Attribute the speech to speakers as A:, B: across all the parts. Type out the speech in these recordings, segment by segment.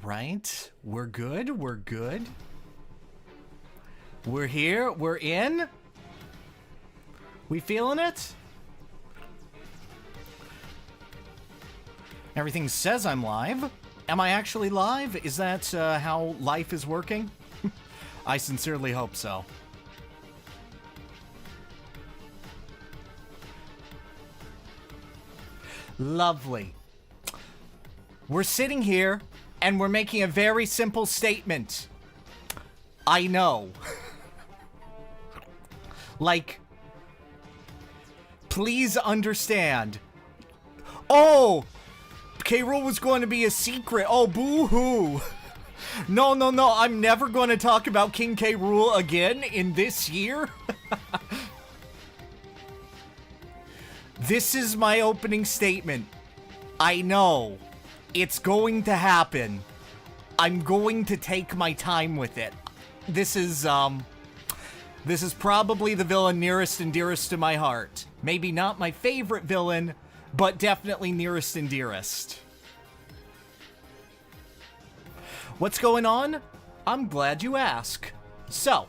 A: right. We're good. We're good. We're here. We're in. We feeling it? Everything says I'm live. Am I actually live? Is that how life is working? I sincerely hope so. Lovely. We're sitting here and we're making a very simple statement. I know. Like, please understand. Oh! K. Rool was going to be a secret. Oh, boo-hoo. No, no, no. I'm never going to talk about King K. Rool again in this year. This is my opening statement. I know. It's going to happen. I'm going to take my time with it. This is probably the villain nearest and dearest to my heart. Maybe not my favorite villain, but definitely nearest and dearest. What's going on? I'm glad you ask. So,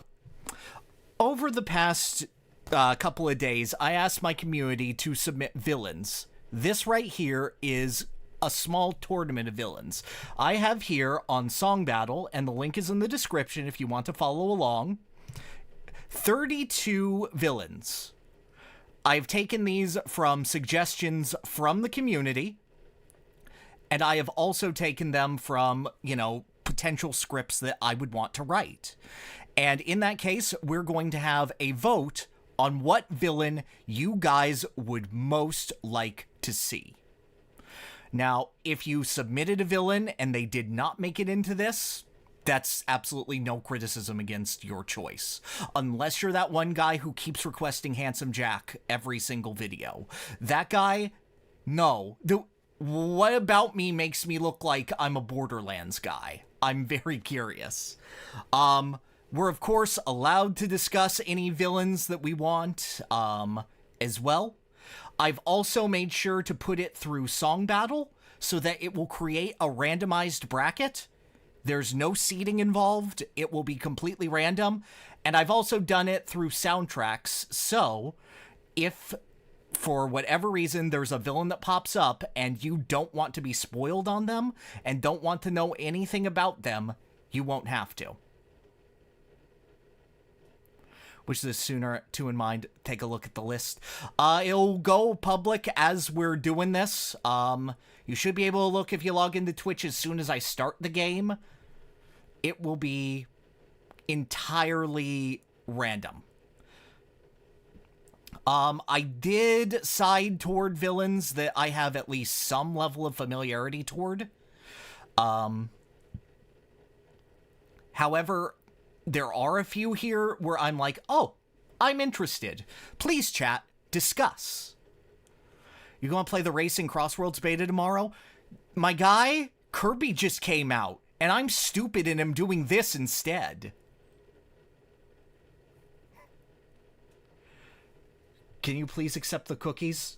A: over the past couple of days, I asked my community to submit villains. This right here is a small tournament of villains. I have here on Song Battle, and the link is in the description if you want to follow along, 32 villains. I've taken these from suggestions from the community, and I have also taken them from, you know, potential scripts that I would want to write. And in that case, we're going to have a vote on what villain you guys would most like to see. Now, if you submitted a villain and they did not make it into this, that's absolutely no criticism against your choice. Unless you're that one guy who keeps requesting Handsome Jack every single video. That guy, no. What about me makes me look like I'm a Borderlands guy? I'm very curious. We're, of course, allowed to discuss any villains that we want, as well. I've also made sure to put it through Song Battle so that it will create a randomized bracket. There's no seeding involved. It will be completely random. And I've also done it through soundtracks. So if for whatever reason there's a villain that pops up and you don't want to be spoiled on them and don't want to know anything about them, you won't have to. Which is sooner to in mind, take a look at the list. It'll go public as we're doing this. You should be able to look if you log into Twitch as soon as I start the game. It will be entirely random. I did side toward villains that I have at least some level of familiarity toward. However, there are a few here where I'm like, oh, I'm interested. Please, chat, discuss. You gonna play the Racing Crossworlds beta tomorrow? My guy, Kirby just came out, and I'm stupid and am doing this instead. Can you please accept the cookies?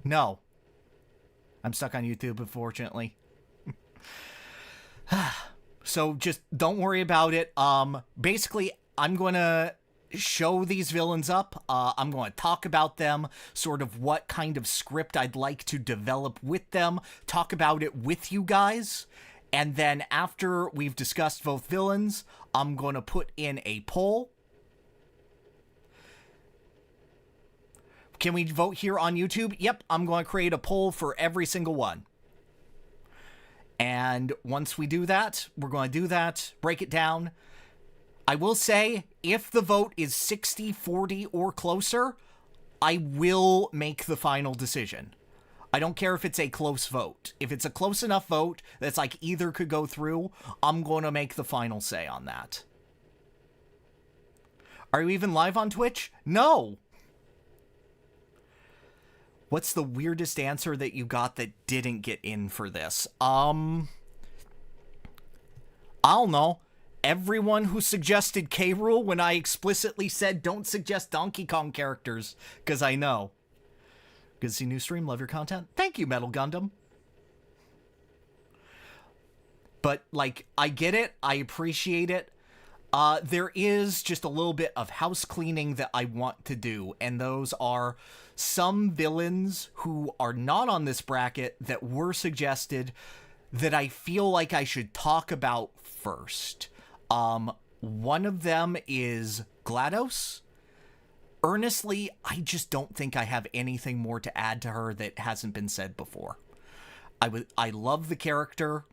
A: No. I'm stuck on YouTube, unfortunately. So just don't worry about it. Basically, I'm going to show these villains up. I'm going to talk about them, sort of what kind of script I'd like to develop with them, talk about it with you guys. And then after we've discussed both villains, I'm going to put in a poll. Can we vote here on YouTube? Yep, I'm going to create a poll for every single one. And once we do that, we're going to do that, break it down. I will say, if the vote is 60-40 or closer, I will make the final decision. I don't care if it's a close vote. If it's a close enough vote that's like either could go through, I'm going to make the final say on that. Are you even live on Twitch? No! What's the weirdest answer that you got that didn't get in for this? I don't know. Everyone who suggested K. Rool when I explicitly said don't suggest Donkey Kong characters, because I know. Good to see new stream. Love your content. Thank you, Metal Gundam. But, like, I get it. I appreciate it. There is just a little bit of house cleaning that I want to do, and those are some villains who are not on this bracket that were suggested that I feel like I should talk about first. One of them is GLaDOS. Earnestly, I just don't think I have anything more to add to her that hasn't been said before. I love the character,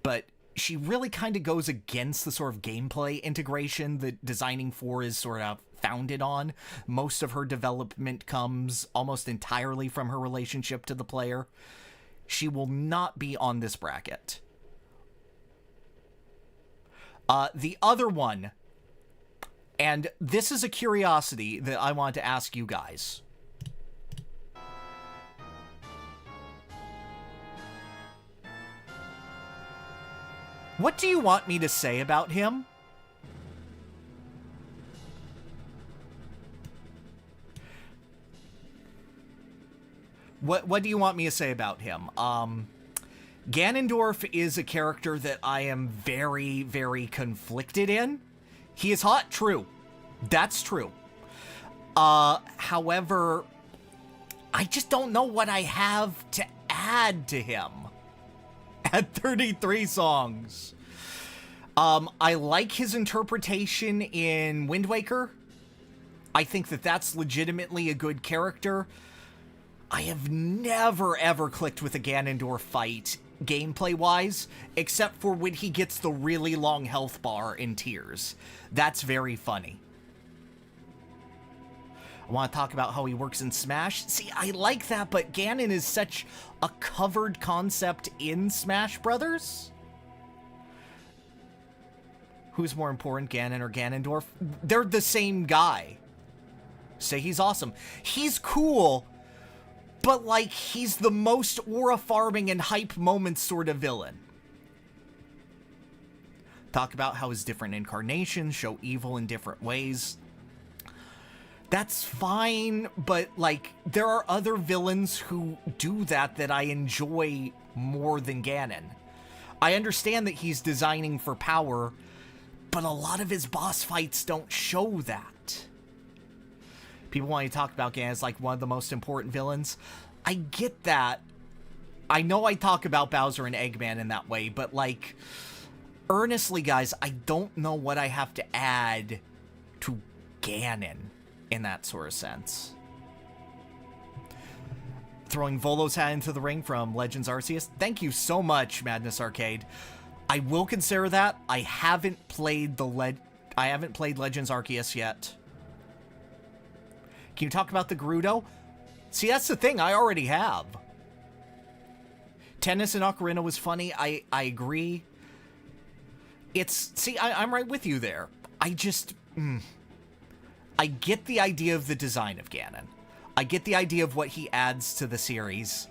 A: but she really kind of goes against the sort of gameplay integration that Designing 4 is sort of founded on. Most of her development comes almost entirely from her relationship to the player. She will not be on this bracket. The other one, and this is a curiosity that I want to ask you guys. What do you want me to say about him? What do you want me to say about him? Ganondorf is a character that I am very, very conflicted in. He is hot, true. That's true. However, I just don't know what I have to add to him. At 33 songs. I like his interpretation in Wind Waker. I think that that's legitimately a good character. I have never, ever clicked with a Ganondorf fight, gameplay-wise, except for when he gets the really long health bar in Tears. That's very funny. I want to talk about how he works in Smash. See, I like that, but Ganon is such a covered concept in Smash Brothers. Who's more important, Ganon or Ganondorf? They're the same guy. Say he's awesome. He's cool, but, like, he's the most aura farming and hype moments sort of villain. Talk about how his different incarnations show evil in different ways. That's fine, but, like, there are other villains who do that I enjoy more than Ganon. I understand that he's designing for power, but a lot of his boss fights don't show that. People want to talk about Ganon as, like, one of the most important villains. I get that. I know I talk about Bowser and Eggman in that way, but, like, earnestly, guys, I don't know what I have to add to Ganon in that sort of sense. Throwing Volo's hat into the ring from Legends Arceus. Thank you so much, Madness Arcade. I will consider that. I haven't played Legends Arceus yet. Can you talk about the Gerudo? See, that's the thing. I already have. Tennis in Ocarina was funny. I agree. See, I'm right with you there. I just... I get the idea of the design of Ganon. I get the idea of what he adds to the series.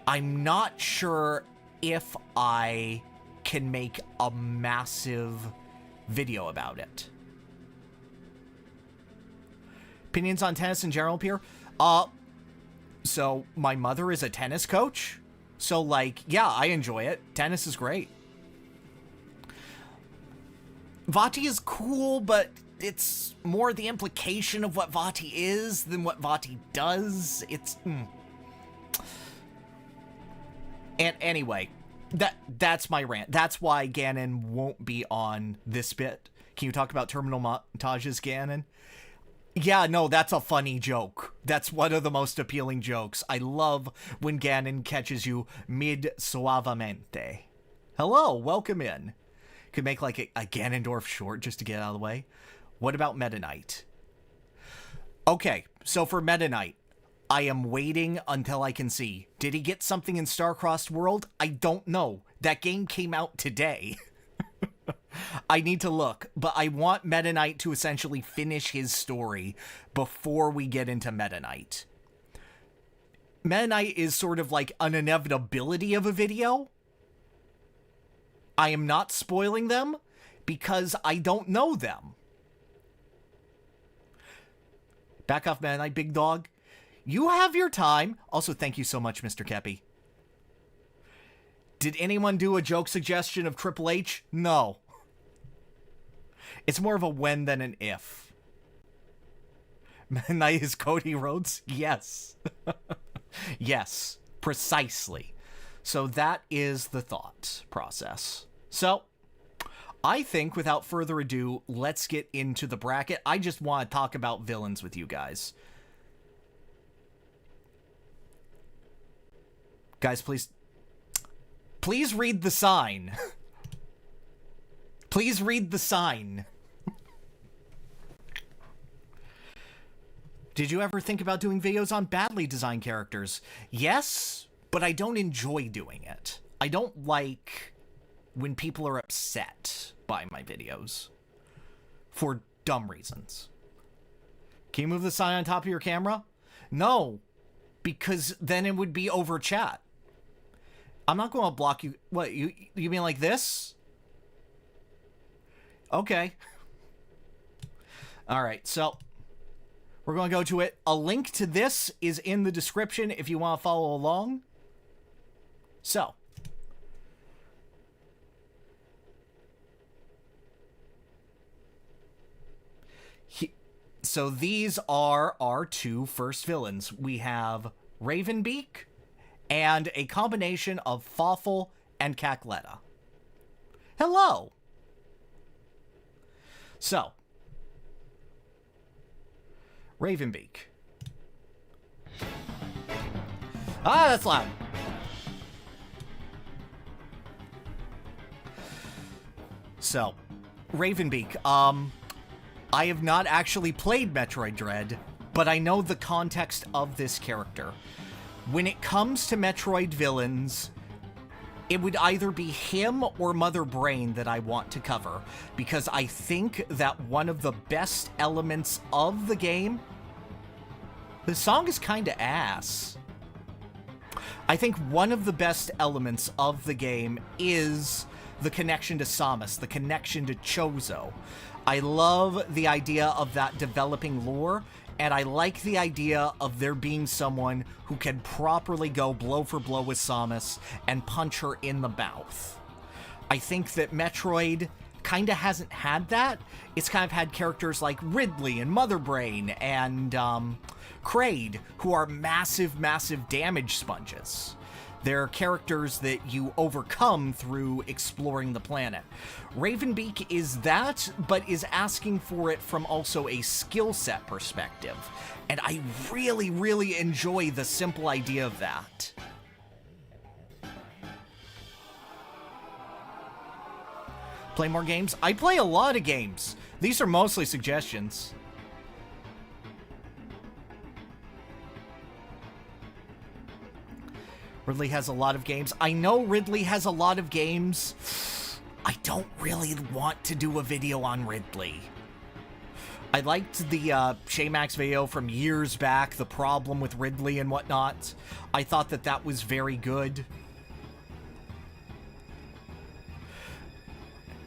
A: I'm not sure if I can make a massive video about it. Opinions on tennis in general, Pierre? So my mother is a tennis coach. So, like, yeah, I enjoy it. Tennis is great. Vati is cool, but it's more the implication of what Vati is than what Vati does. And anyway, that's my rant. That's why Ganon won't be on this bit. Can you talk about Terminal Montage's Ganon? Yeah, no, that's a funny joke. That's one of the most appealing jokes. I love when Ganon catches you mid suavemente. Hello, welcome in. Could make like a Ganondorf short just to get out of the way. What about Meta Knight? Okay, so for Meta Knight, I am waiting until I can see. Did he get something in Star-Crossed World? I don't know. That game came out today. I need to look, but I want Meta Knight to essentially finish his story before we get into Meta Knight. Meta Knight is sort of like an inevitability of a video. I am not spoiling them because I don't know them. Back off, Meta Knight, big dog. You have your time. Also, thank you so much, Mr. Kepi. Did anyone do a joke suggestion of Triple H? No. It's more of a when than an if. Midnight is Cody Rhodes? Yes. Yes, precisely. So that is the thought process. So, I think without further ado, let's get into the bracket. I just want to talk about villains with you guys. Guys, please read the sign. Please read the sign. Did you ever think about doing videos on badly designed characters? Yes, but I don't enjoy doing it. I don't like when people are upset by my videos. For dumb reasons. Can you move the sign on top of your camera? No, because then it would be over chat. I'm not going to block you. What, you mean like this? Okay. All right, so we're going to go to it. A link to this is in the description if you want to follow along. So, so these are our two first villains. We have Ravenbeak and a combination of Fawful and Cacletta. Hello! So, Ravenbeak. Ah, that's loud. So, Ravenbeak, I have not actually played Metroid Dread, but I know the context of this character. When it comes to Metroid villains, it would either be him or Mother Brain that I want to cover, because I think that one of the best elements of the game... The song is kinda ass. I think one of the best elements of the game is the connection to Samus, the connection to Chozo. I love the idea of that developing lore, and I like the idea of there being someone who can properly go blow for blow with Samus and punch her in the mouth. I think that Metroid kinda hasn't had that. It's kind of had characters like Ridley and Mother Brain and Kraid, who are massive, massive damage sponges. They're characters that you overcome through exploring the planet. Ravenbeak is that, but is asking for it from also a skill set perspective. And I really, really enjoy the simple idea of that. Play more games? I play a lot of games. These are mostly suggestions. Ridley has a lot of games. I know Ridley has a lot of games. I don't really want to do a video on Ridley. I liked the Shaymax video from years back, the problem with Ridley and whatnot. I thought that that was very good.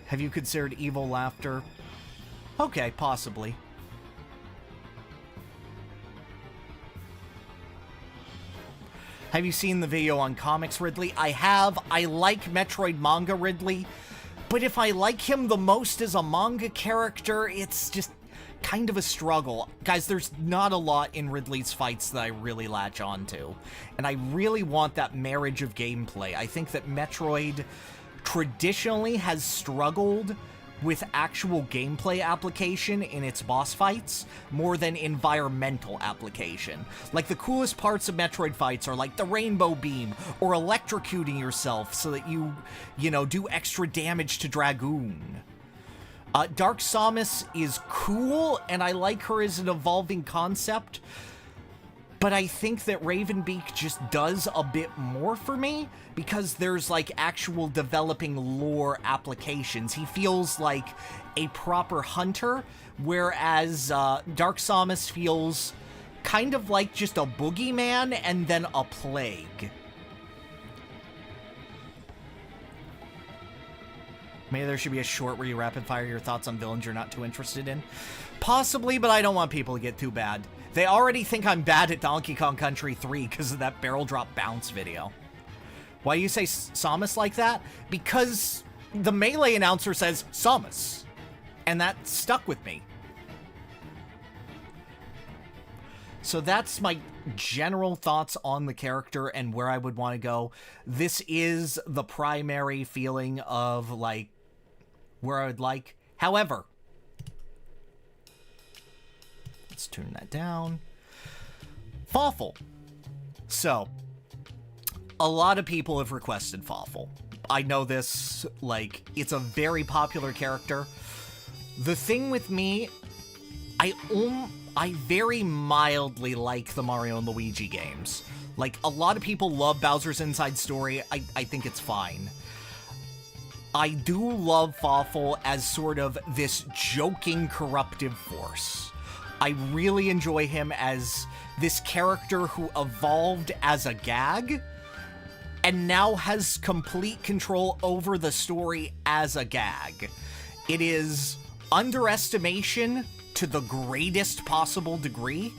A: Have you considered Evil Laughter? Okay, possibly. Have you seen the video on Comics Ridley? I have. I like Metroid manga Ridley, but if I like him the most as a manga character, it's just kind of a struggle. Guys, there's not a lot in Ridley's fights that I really latch onto, and I really want that marriage of gameplay. I think that Metroid traditionally has struggled with actual gameplay application in its boss fights more than environmental application. Like, the coolest parts of Metroid fights are like the rainbow beam or electrocuting yourself so that you know, do extra damage to Dragoon. Dark Samus is cool, and I like her as an evolving concept, but I think that Ravenbeak just does a bit more for me because there's like actual developing lore applications. He feels like a proper hunter, whereas Dark Samus feels kind of like just a boogeyman and then a plague. Maybe there should be a short where you rapid fire your thoughts on villains you're not too interested in. Possibly, but I don't want people to get too bad. They already think I'm bad at Donkey Kong Country 3 because of that barrel drop bounce video. Why do you say Samus like that? Because the Melee announcer says Samus, and that stuck with me. So that's my general thoughts on the character and where I would want to go. This is the primary feeling of, like, where I would like. However, let's turn that down. Fawful. So, a lot of people have requested Fawful. I know this, like, it's a very popular character. The thing with me, I very mildly like the Mario and Luigi games. Like, a lot of people love Bowser's Inside Story. I think it's fine. I do love Fawful as sort of this joking, corruptive force. I really enjoy him as this character who evolved as a gag and now has complete control over the story as a gag. It is underestimation to the greatest possible degree,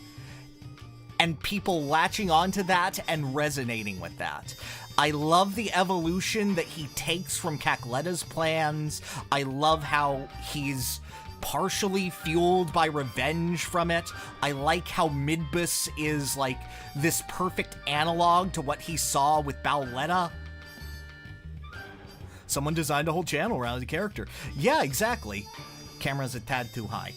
A: and people latching onto that and resonating with that. I love the evolution that he takes from Cacletta's plans. I love how he's partially fueled by revenge from it. I like how Midbus is like this perfect analog to what he saw with Bowletta. Someone designed a whole channel around the character. Yeah, exactly. Camera's a tad too high.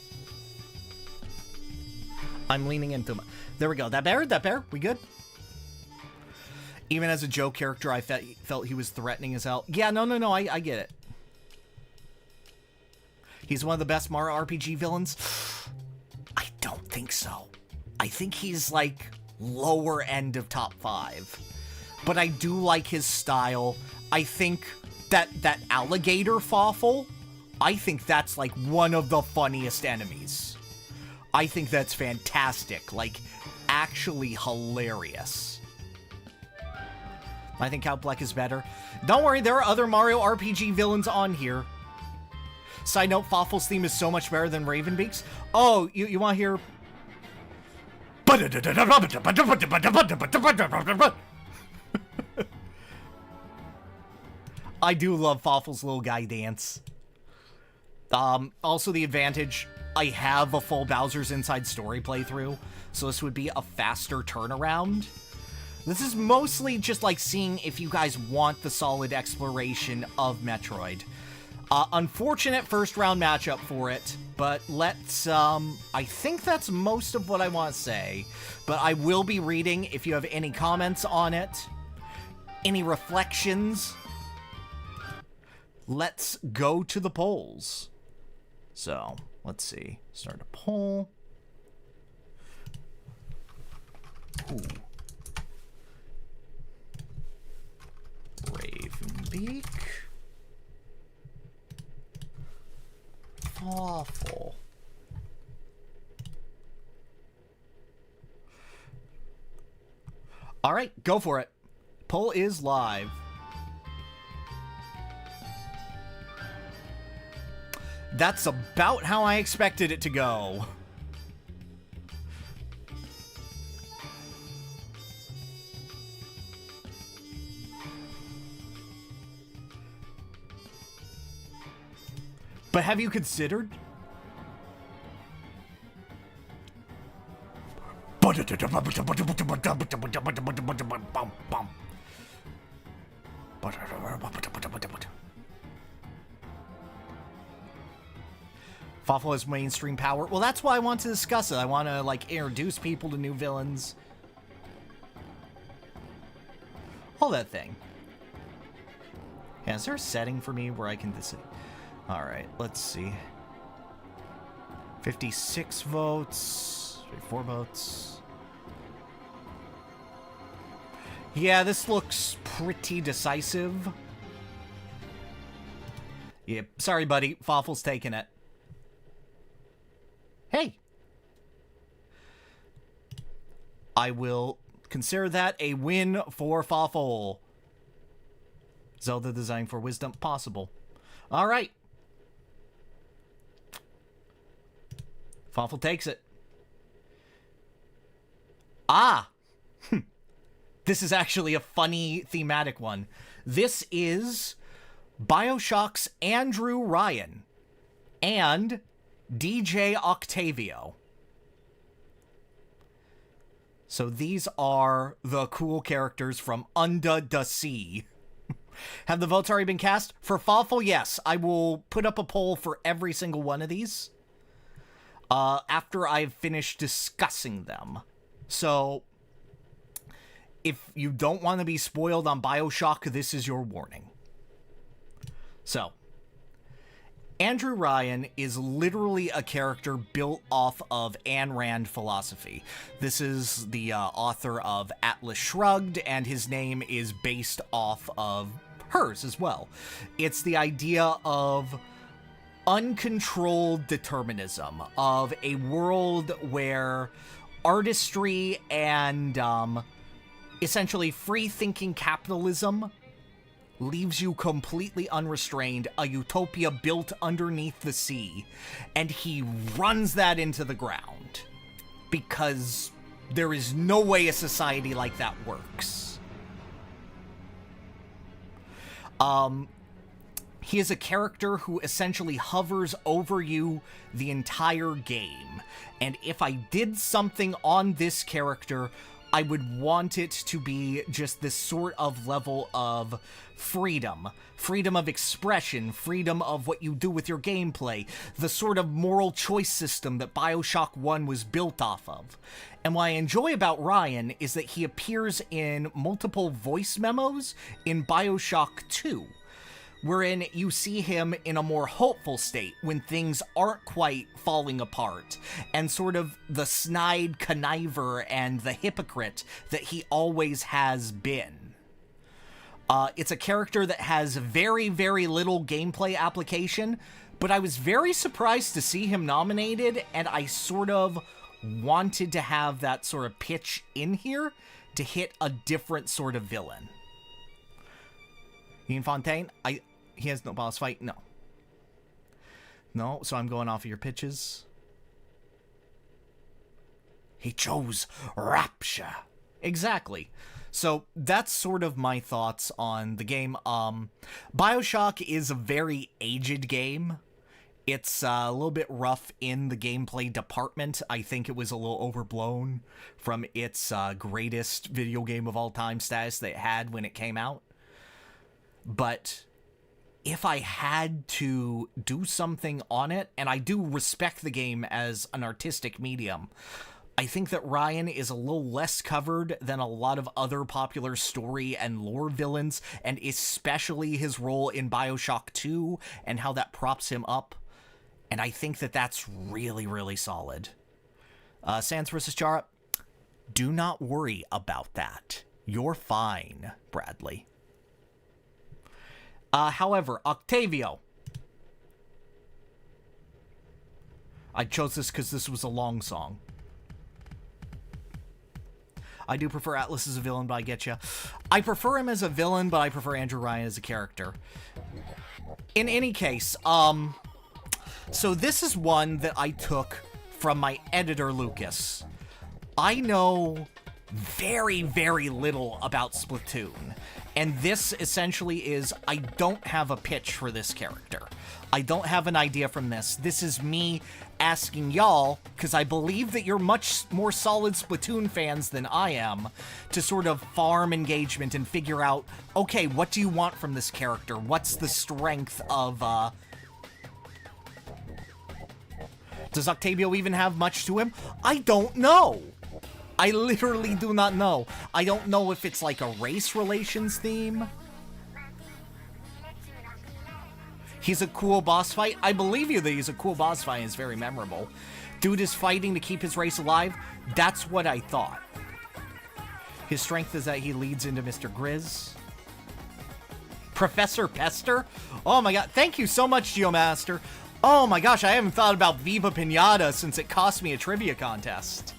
A: I'm leaning into my... There we go. That bear? We good? Even as a joke character, I felt he was threatening as hell. Yeah, no, I get it. He's one of the best Mario RPG villains? I don't think so. I think he's, like, lower end of top 5. But I do like his style. I think that alligator Fawful, I think that's, like, one of the funniest enemies. I think that's fantastic. Like, actually hilarious. I think Count Bleck is better. Don't worry, there are other Mario RPG villains on here. Side note, Fawful's theme is so much better than Ravenbeak's. Oh, you want to hear... I do love Fawful's little guy dance. Also the advantage, I have a full Bowser's Inside Story playthrough, so this would be a faster turnaround. This is mostly just like seeing if you guys want the solid exploration of Metroid. Unfortunate first round matchup for it, but let's, I think that's most of what I want to say, but I will be reading if you have any comments on it, any reflections. Let's go to the polls. So, let's see. Start a poll. Ooh. Ravenbeak. Awful. All right, go for it. Poll is live. That's about how I expected it to go. But have you considered? Fawful has mainstream power. Well, that's why I want to discuss it. I want to, like, introduce people to new villains. All that thing. Yeah, is there a setting for me where I can decide? Alright, let's see. 56 votes. 4 votes. Yeah, this looks pretty decisive. Yep, sorry buddy, Fawful's taking it. Hey! I will consider that a win for Fawful. Zelda design for wisdom possible. Alright. Fawful takes it. Ah! This is actually a funny thematic one. This is BioShock's Andrew Ryan and DJ Octavio. So these are the cool characters from Under the Sea. Have the votes already been cast? For Fawful, yes. I will put up a poll for every single one of these after I've finished discussing them. So if you don't want to be spoiled on BioShock, this is your warning. So, Andrew Ryan is literally a character built off of Ayn Rand philosophy. This is the author of Atlas Shrugged, and his name is based off of hers as well. It's the idea of uncontrolled determinism, of a world where artistry and essentially free-thinking capitalism leaves you completely unrestrained, a utopia built underneath the sea, and he runs that into the ground because there is no way a society like that works. He is a character who essentially hovers over you the entire game, and if I did something on this character, I would want it to be just this sort of level of freedom. Freedom of expression, freedom of what you do with your gameplay, the sort of moral choice system that BioShock 1 was built off of. And what I enjoy about Ryan is that he appears in multiple voice memos in BioShock 2, wherein you see him in a more hopeful state when things aren't quite falling apart, and sort of the snide conniver and the hypocrite that he always has been. It's a character that has very, very little gameplay application, but I was very surprised to see him nominated, and I sort of wanted to have that sort of pitch in here to hit a different sort of villain. Ian Fontaine, he has no boss fight? No. No, so I'm going off of your pitches. He chose Rapture. Exactly. So that's sort of my thoughts on the game. BioShock is a very aged game. It's a little bit rough in the gameplay department. I think it was a little overblown from its greatest video game of all time status that it had when it came out. But if I had to do something on it, and I do respect the game as an artistic medium, I think that Ryan is a little less covered than a lot of other popular story and lore villains, and especially his role in BioShock 2 and how that props him up. And I think that that's really, really solid. Sans versus Chara, do not worry about that. You're fine, Bradley. However, Octavio. I chose this because this was a long song. I do prefer Atlas as a villain, but I get you. I prefer him as a villain, but I prefer Andrew Ryan as a character. In any case, so this is one that I took from my editor, Lucas. I know very, very little about Splatoon. And this essentially is, I don't have a pitch for this character. I don't have an idea from this. This is me asking y'all, because I believe that you're much more solid Splatoon fans than I am, to sort of farm engagement and figure out, okay, what do you want from this character? What's the strength of, Does Octavio even have much to him? I don't know. I literally do not know. I don't know if it's like a race relations theme. He's a cool boss fight. I believe you that he's a cool boss fight and it's very memorable. Dude is fighting to keep his race alive. That's what I thought. His strength is that he leads into Mr. Grizz. Professor Pester? Oh my god. Thank you so much, Geomaster. Oh my gosh, I haven't thought about Viva Pinata since it cost me a trivia contest.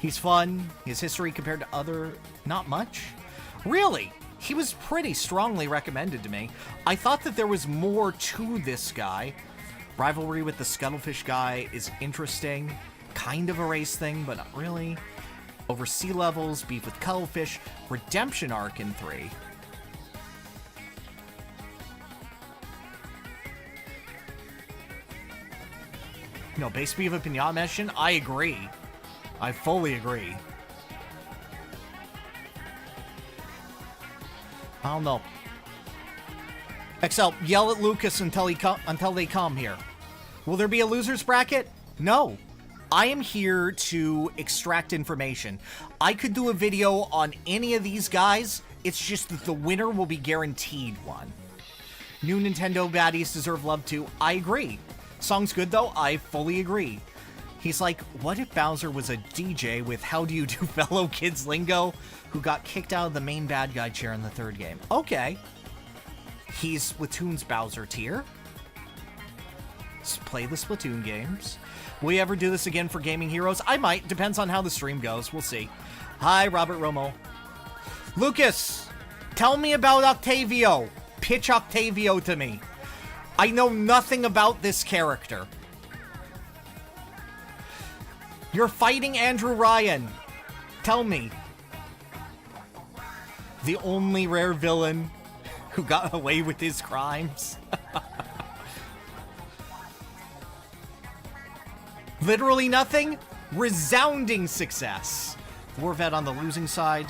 A: He's fun. His history compared to other... not much. Really? He was pretty strongly recommended to me. I thought that there was more to this guy. Rivalry with the Scuttlefish guy is interesting. Kind of a race thing, but not really. Over sea levels, beef with cuttlefish, redemption arc in 3. No, base beef of Pinata mission? I agree. I fully agree. I don't know. XL, yell at Lucas until they come here. Will there be a loser's bracket? No. I am here to extract information. I could do a video on any of these guys. It's just that the winner will be guaranteed one. New Nintendo baddies deserve love too. I agree. Song's good though. I fully agree. He's like, what if Bowser was a DJ with How Do You Do Fellow Kids lingo who got kicked out of the main bad guy chair in the 3rd game? Okay. He's Splatoon's Bowser tier. Let's play the Splatoon games. Will we ever do this again for Gaming Heroes? I might. Depends on how the stream goes. We'll see. Hi, Robert Romo. Lucas, tell me about Octavio. Pitch Octavio to me. I know nothing about this character. You're fighting Andrew Ryan. Tell me. The only rare villain who got away with his crimes. Literally nothing? Resounding success. Warvet on the losing side.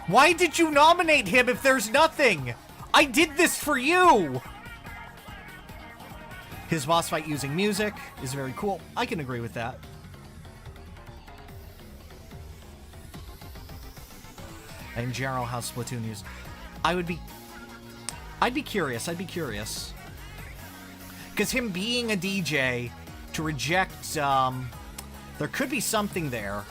A: Why did you nominate him if there's nothing? I did this for you! His boss fight using music is very cool. I can agree with that. In general, how Splatoon used. I'd be curious. Because him being a DJ, to reject, there could be something there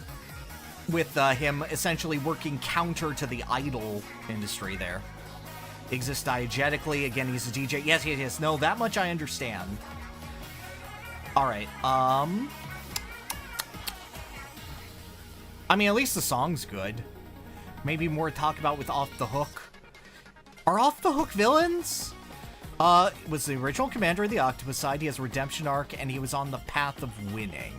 A: with him essentially working counter to the idol industry there. Exists diegetically. Again, he's a DJ. Yes. No, that much I understand. Alright, I mean, at least the song's good. Maybe more to talk about with Off the Hook. Are Off the Hook villains? Was the original commander of the Octopus side. He has a redemption arc, and he was on the path of winning.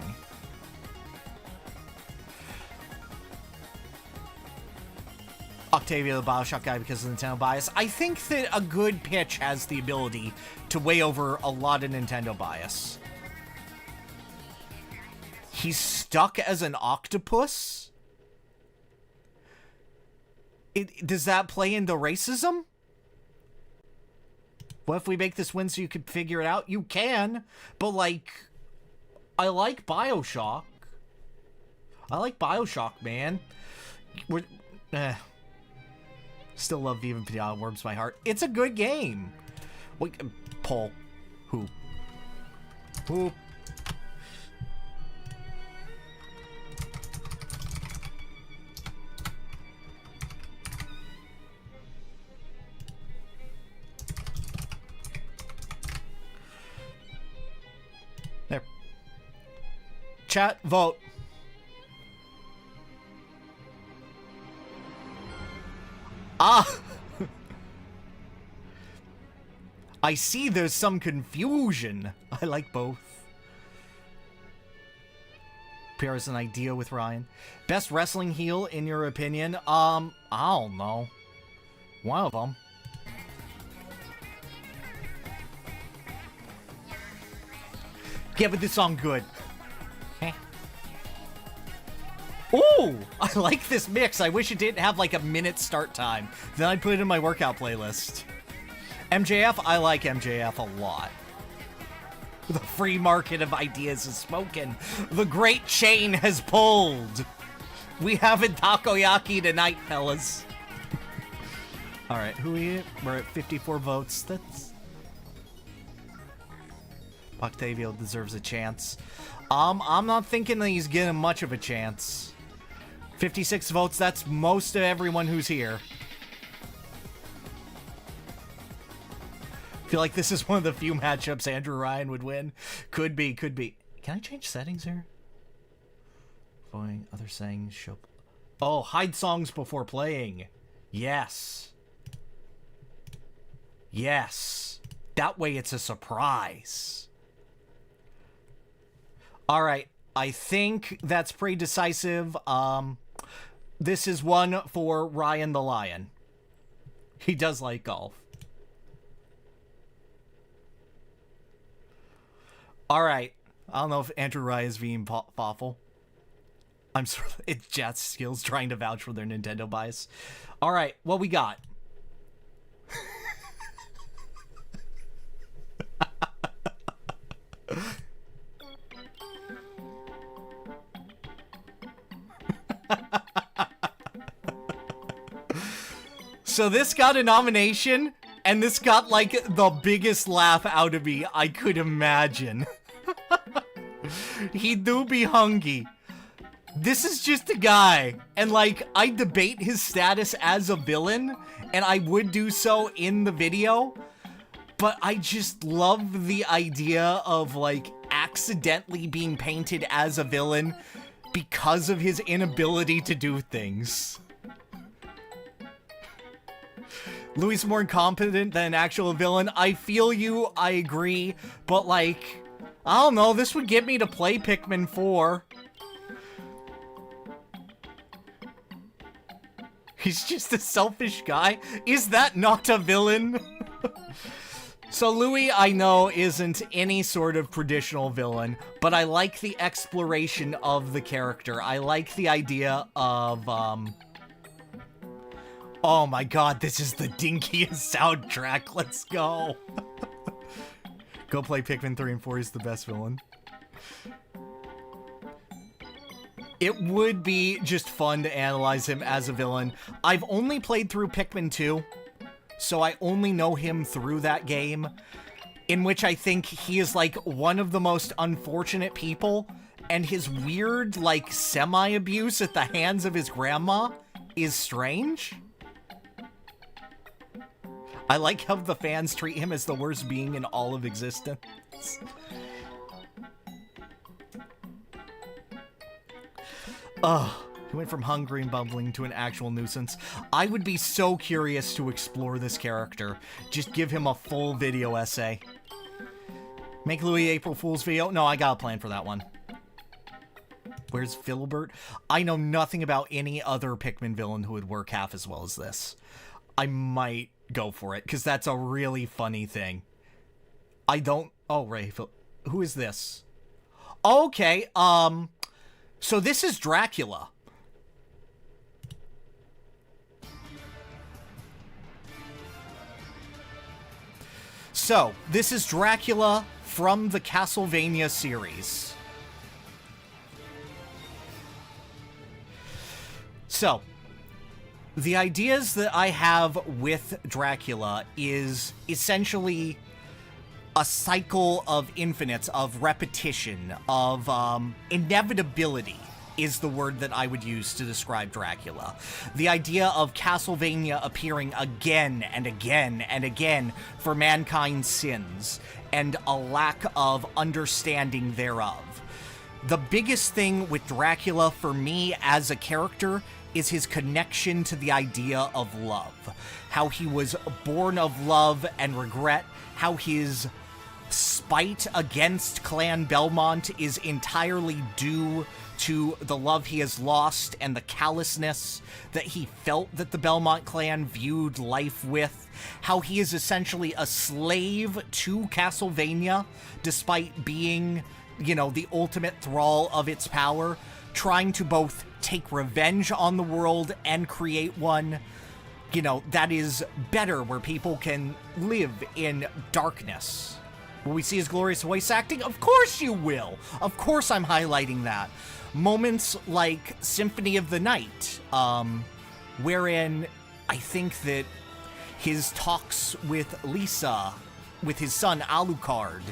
A: Octavio, the Bioshock guy, because of Nintendo bias. I think that a good pitch has the ability to weigh over a lot of Nintendo bias. He's stuck as an octopus? Does that play into racism? What if we make this win so you can figure it out? You can, but like, I like Bioshock. I like Bioshock, man. Still love Viva Pinata, warms my heart. It's a good game. Wait, poll. Who? There. Chat, vote. I see there's some confusion. I like both. Pairs an idea with Ryan. Best wrestling heel, in your opinion? I don't know. One of them. Yeah, but this song good. Ooh, I like this mix. I wish it didn't have like a minute start time. Then I'd put it in my workout playlist. MJF, I like MJF a lot. The free market of ideas is smoking. The great chain has pulled. We having takoyaki tonight, fellas. All right, who are we? We're at 54 votes. That's... Octavio deserves a chance. I'm not thinking that he's getting much of a chance. 56 votes, that's most of everyone who's here. I feel like this is one of the few matchups Andrew Ryan would win. Could be. Can I change settings here? Voting, other settings, show... Oh, hide songs before playing. Yes. That way it's a surprise. All right. I think that's pretty decisive. This is one for Ryan the Lion. He does like golf. All right. I don't know if Andrew Ryan is being awful. I'm sorry. It's Jat's skills trying to vouch for their Nintendo bias. All right. What we got? So this got a nomination, and this got, like, the biggest laugh out of me I could imagine. He do be hungry. This is just a guy, and, like, I debate his status as a villain, and I would do so in the video, but I just love the idea of, like, accidentally being painted as a villain because of his inability to do things. Louis is more incompetent than an actual villain. I feel you, I agree, but like, I don't know, this would get me to play Pikmin 4. He's just a selfish guy? Is that not a villain? So Louis, I know, isn't any sort of traditional villain, but I like the exploration of the character. I like the idea of, oh my god, this is the dinkiest soundtrack. Let's go. Go play Pikmin 3 and 4. He's the best villain. It would be just fun to analyze him as a villain. I've only played through Pikmin 2, so I only know him through that game, in which I think he is, like, one of the most unfortunate people, and his weird, like, semi-abuse at the hands of his grandma is strange. I like how the fans treat him as the worst being in all of existence. Ugh. He went from hungry and bumbling to an actual nuisance. I would be so curious to explore this character. Just give him a full video essay. Make Louis April Fool's video? No, I got a plan for that one. Where's Filbert? I know nothing about any other Pikmin villain who would work half as well as this. I might go for it, because that's a really funny thing. I don't... Oh, right. Who is this? Okay, so this is Dracula. So, this is Dracula from the Castlevania series. So, the ideas that I have with Dracula is essentially a cycle of infinites, of repetition, of inevitability is the word that I would use to describe Dracula. The idea of Castlevania appearing again and again and again for mankind's sins, and a lack of understanding thereof. The biggest thing with Dracula for me as a character is his connection to the idea of love. How he was born of love and regret, how his spite against Clan Belmont is entirely due to the love he has lost and the callousness that he felt that the Belmont clan viewed life with. How he is essentially a slave to Castlevania, despite being, you know, the ultimate thrall of its power, trying to both take revenge on the world and create one, you know, that is better, where people can live in darkness. Will we see his glorious voice acting? Of course you will! Of course I'm highlighting that. Moments like Symphony of the Night, wherein I think that his talks with Lisa, with his son Alucard,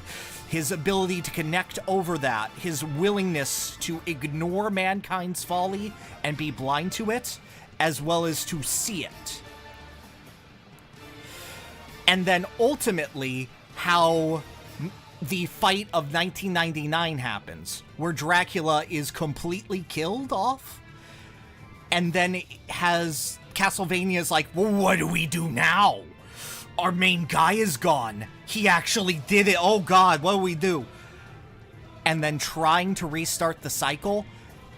A: his ability to connect over that, his willingness to ignore mankind's folly and be blind to it, as well as to see it. And then ultimately, how the fight of 1999 happens, where Dracula is completely killed off, and then it has Castlevania's like, well, what do we do now? Our main guy is gone. He actually did it. Oh god, what do we do? and then trying to restart the cycle,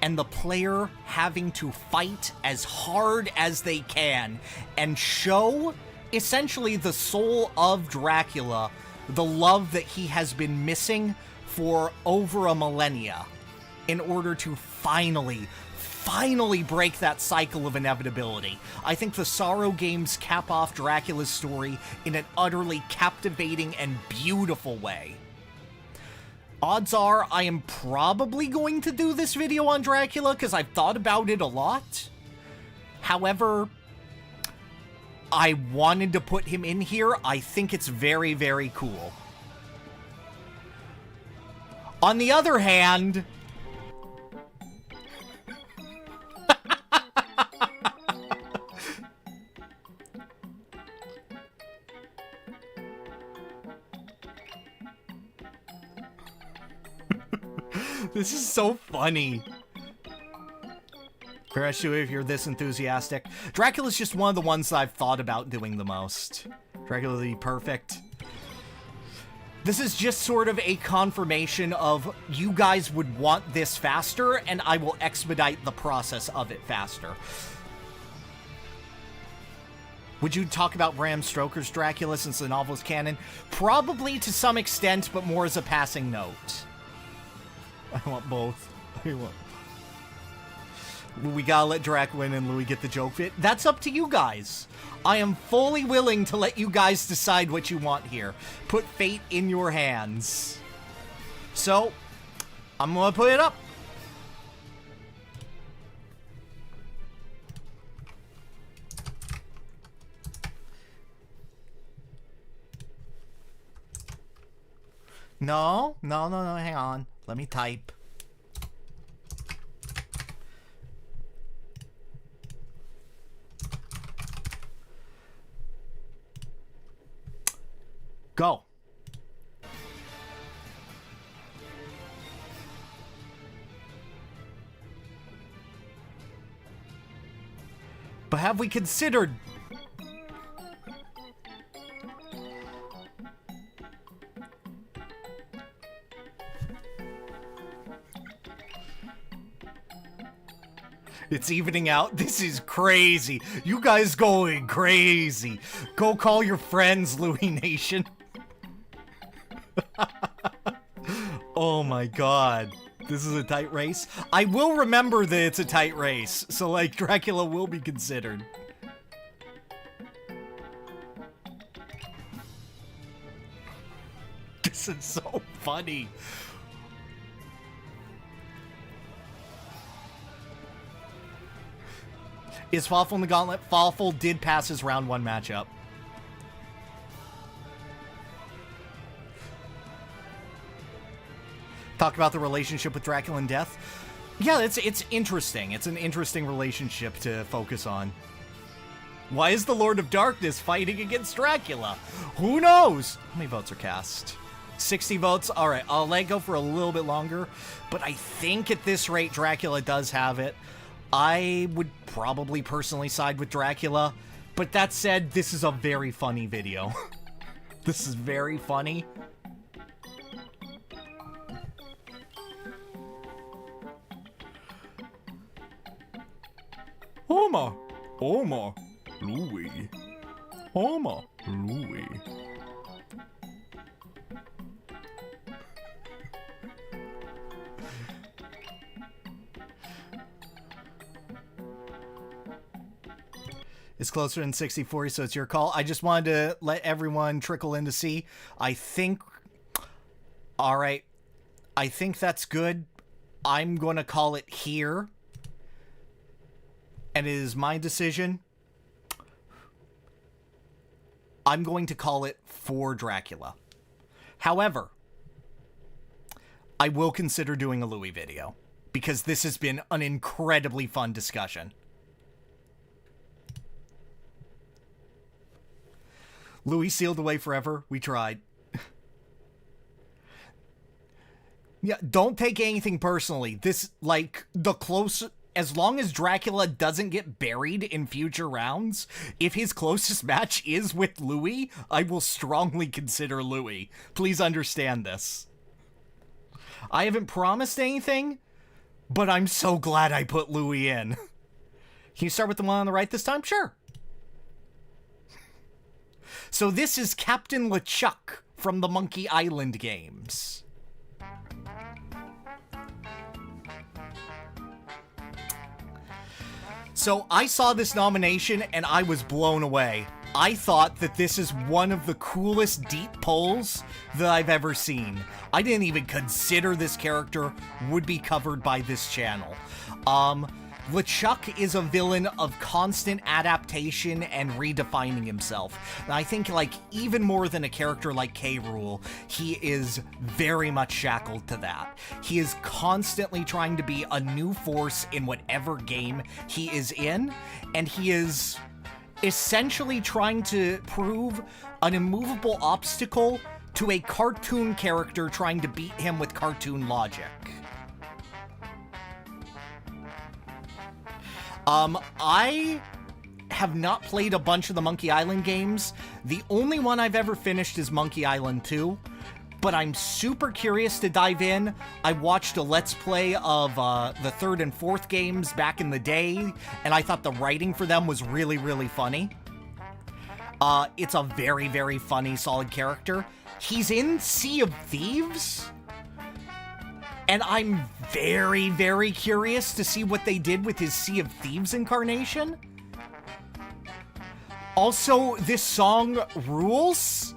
A: and the player having to fight as hard as they can and show essentially the soul of Dracula, the love that he has been missing for over a millennia, in order to finally break that cycle of inevitability. I think the Sorrow games cap off Dracula's story in an utterly captivating and beautiful way. Odds are I am probably going to do this video on Dracula because I've thought about it a lot. However, I wanted to put him in here. I think it's very, very cool. On the other hand, this is so funny. Especially if you're this enthusiastic. Dracula's just one of the ones that I've thought about doing the most. Dracula the Perfect. This is just sort of a confirmation of you guys would want this faster, and I will expedite the process of it faster. Would you talk about Bram Stoker's Dracula since the novel is canon? Probably to some extent, but more as a passing note. I want both. We gotta let Drac win and Louis get the joke fit. That's up to you guys. I am fully willing to let you guys decide what you want here. Put fate in your hands. So, I'm gonna put it up. No, hang on. Let me type. Go. But have we considered... It's evening out. This is crazy. You guys going crazy. Go call your friends, Louis Nation. Oh my god. This is a tight race. I will remember that it's a tight race. So, like, Dracula will be considered. This is so funny. Is Fawful in the Gauntlet? Fawful did pass his round 1 matchup. Talk about the relationship with Dracula and Death. Yeah, it's interesting. It's an interesting relationship to focus on. Why is the Lord of Darkness fighting against Dracula? Who knows? How many votes are cast? 60 votes. All right, I'll let it go for a little bit longer. But I think at this rate, Dracula does have it. I would probably personally side with Dracula, but that said, this is a very funny video. This is very funny. Homer, Louis, Louis. It's closer than 60-40, so it's your call. I just wanted to let everyone trickle in to see. I think... Alright. I think that's good. I'm going to call it here. And it is my decision. I'm going to call it for Dracula. However, I will consider doing a Louis video. Because this has been an incredibly fun discussion. Louis sealed away forever. We tried. Yeah, don't take anything personally. This, like, the close... As long as Dracula doesn't get buried in future rounds, if his closest match is with Louis, I will strongly consider Louis. Please understand this. I haven't promised anything, but I'm so glad I put Louis in. Can you start with the one on the right this time? Sure. So this is Captain LeChuck from the Monkey Island games. So I saw this nomination and I was blown away. I thought that this is one of the coolest deep pulls that I've ever seen. I didn't even consider this character would be covered by this channel. LeChuck is a villain of constant adaptation and redefining himself. And I think, like, even more than a character like K. Rool, he is very much shackled to that. He is constantly trying to be a new force in whatever game he is in, and he is essentially trying to prove an immovable obstacle to a cartoon character trying to beat him with cartoon logic. I have not played a bunch of the Monkey Island games. The only one I've ever finished is Monkey Island 2, but I'm super curious to dive in. I watched a Let's Play of the third and fourth games back in the day, and I thought the writing for them was really, really funny. It's a very, very funny, solid character. He's in Sea of Thieves, and I'm very, very curious to see what they did with his Sea of Thieves incarnation. Also, this song rules.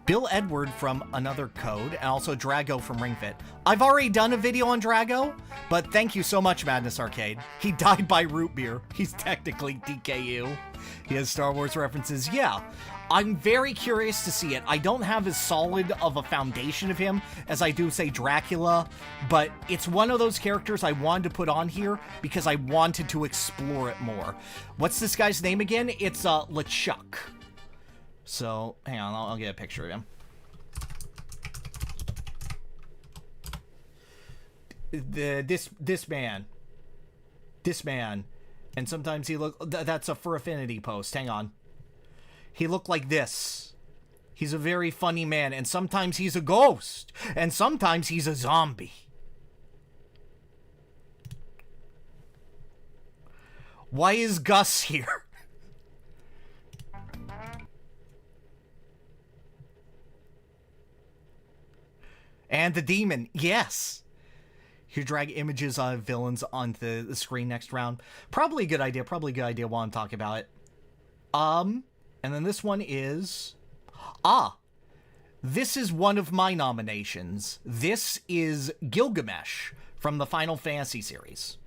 A: Bill Edward from Another Code, and also Drago from Ring Fit. I've already done a video on Drago, but thank you so much, Madness Arcade. He died by root beer. He's technically DKU. He has Star Wars references. Yeah, I'm very curious to see it. I don't have as solid of a foundation of him as I do, say, Dracula, but it's one of those characters I wanted to put on here because I wanted to explore it more. What's this guy's name again? It's LeChuck. So, hang on, I'll get a picture of him. This man, and sometimes he that's a For Affinity post. Hang on, he looked like this. He's a very funny man, and sometimes he's a ghost, and sometimes he's a zombie. Why is Gus here? And the demon, yes. You drag images of villains onto the screen next round. Probably a good idea. Probably a good idea while I'm talking about it. And then this one is... this is one of my nominations. This is Gilgamesh from the Final Fantasy series.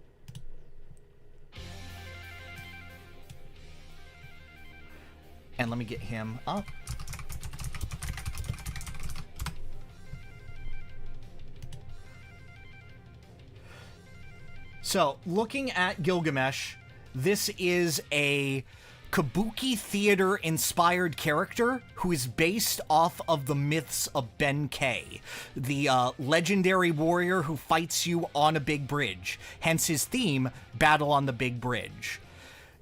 A: And let me get him up. So, looking at Gilgamesh, this is a kabuki theater-inspired character who is based off of the myths of Ben-Kay, the legendary warrior who fights you on a big bridge, hence his theme, Battle on the Big Bridge.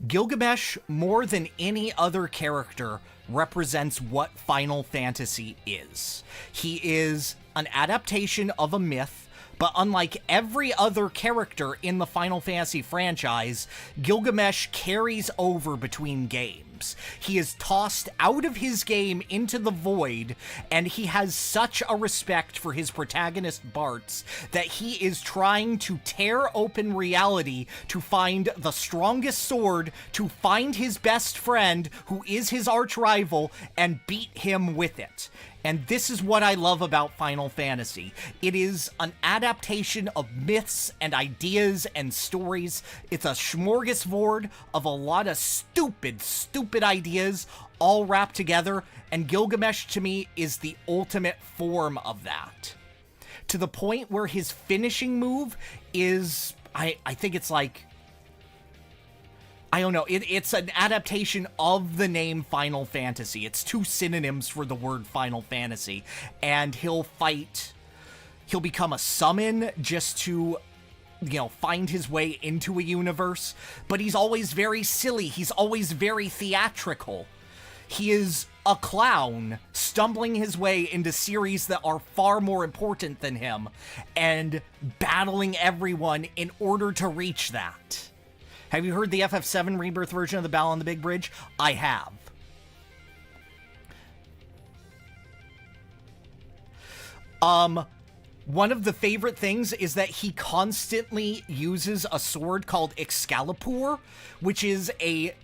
A: Gilgamesh, more than any other character, represents what Final Fantasy is. He is an adaptation of a myth, but unlike every other character in the Final Fantasy franchise, Gilgamesh carries over between games. He is tossed out of his game into the void, and he has such a respect for his protagonist Bartz that he is trying to tear open reality to find the strongest sword, to find his best friend, who is his arch rival, and beat him with it. And this is what I love about Final Fantasy. It is an adaptation of myths and ideas and stories. It's a smorgasbord of a lot of stupid ideas all wrapped together, and Gilgamesh to me is the ultimate form of that. To the point where his finishing move is, I think it's like, I don't know, it's an adaptation of the name Final Fantasy. It's two synonyms for the word Final Fantasy. And he'll become a summon just to, find his way into a universe. But he's always very silly. He's always very theatrical. He is a clown stumbling his way into series that are far more important than him and battling everyone in order to reach that. Have you heard the FF7 Rebirth version of the Battle on the Big Bridge? I have. One of the favorite things is that he constantly uses a sword called Excalibur, which is a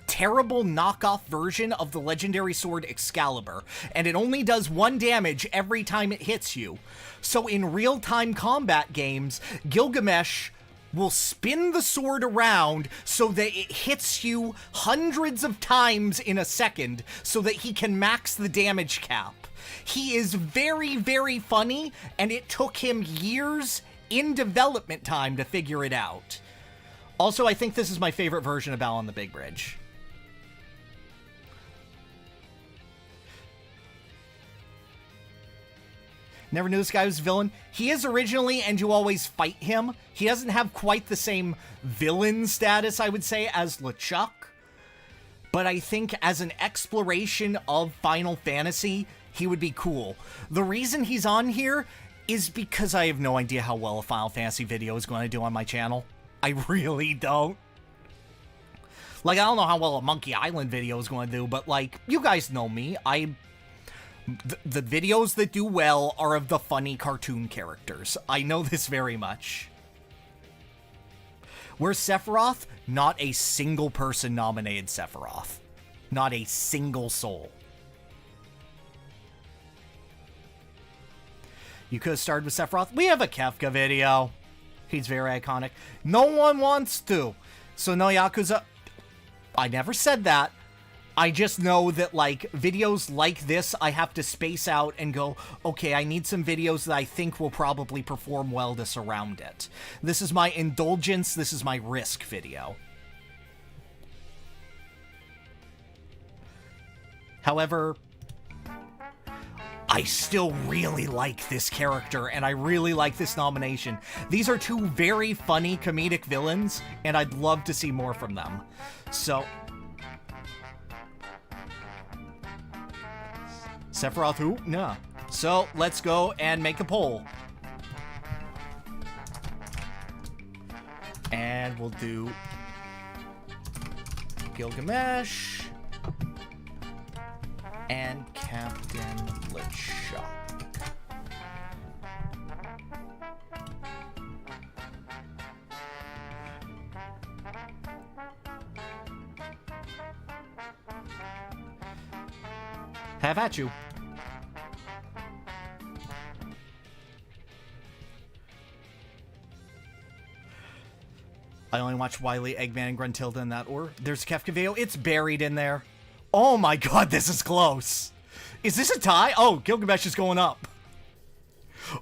A: terrible knockoff version of the legendary sword Excalibur, and it only does 1 damage every time it hits you. So in real-time combat games, Gilgamesh will spin the sword around so that it hits you hundreds of times in a second so that he can max the damage cap. He is very, very funny, and it took him years in development time to figure it out. Also, I think this is my favorite version of Battle on the Big Bridge. Never knew this guy was a villain. He is originally, and you always fight him. He doesn't have quite the same villain status, I would say, as LeChuck. But I think as an exploration of Final Fantasy, he would be cool. The reason he's on here is because I have no idea how well a Final Fantasy video is going to do on my channel. I really don't. Like, I don't know how well a Monkey Island video is going to do, but, like, you guys know me. The videos that do well are of the funny cartoon characters. I know this very much. Where's Sephiroth? Not a single person nominated Sephiroth. Not a single soul. You could have started with Sephiroth. We have a Kefka video. He's very iconic. No one wants to. So no Yakuza. I never said that. I just know that, like, videos like this, I have to space out and go, okay, I need some videos that I think will probably perform well to surround it. This is my indulgence, this is my risk video. However, I still really like this character, and I really like this nomination. These are 2 very funny comedic villains, and I'd love to see more from them. So... Sephiroth who? No. So, let's go and make a poll. And we'll do Gilgamesh and Captain LeChuck. Have at you. I only watched Wily, Eggman, and Gruntilda in that order. There's Kefka video. It's buried in there. Oh my god, this is close. Is this a tie? Oh, Gilgamesh is going up.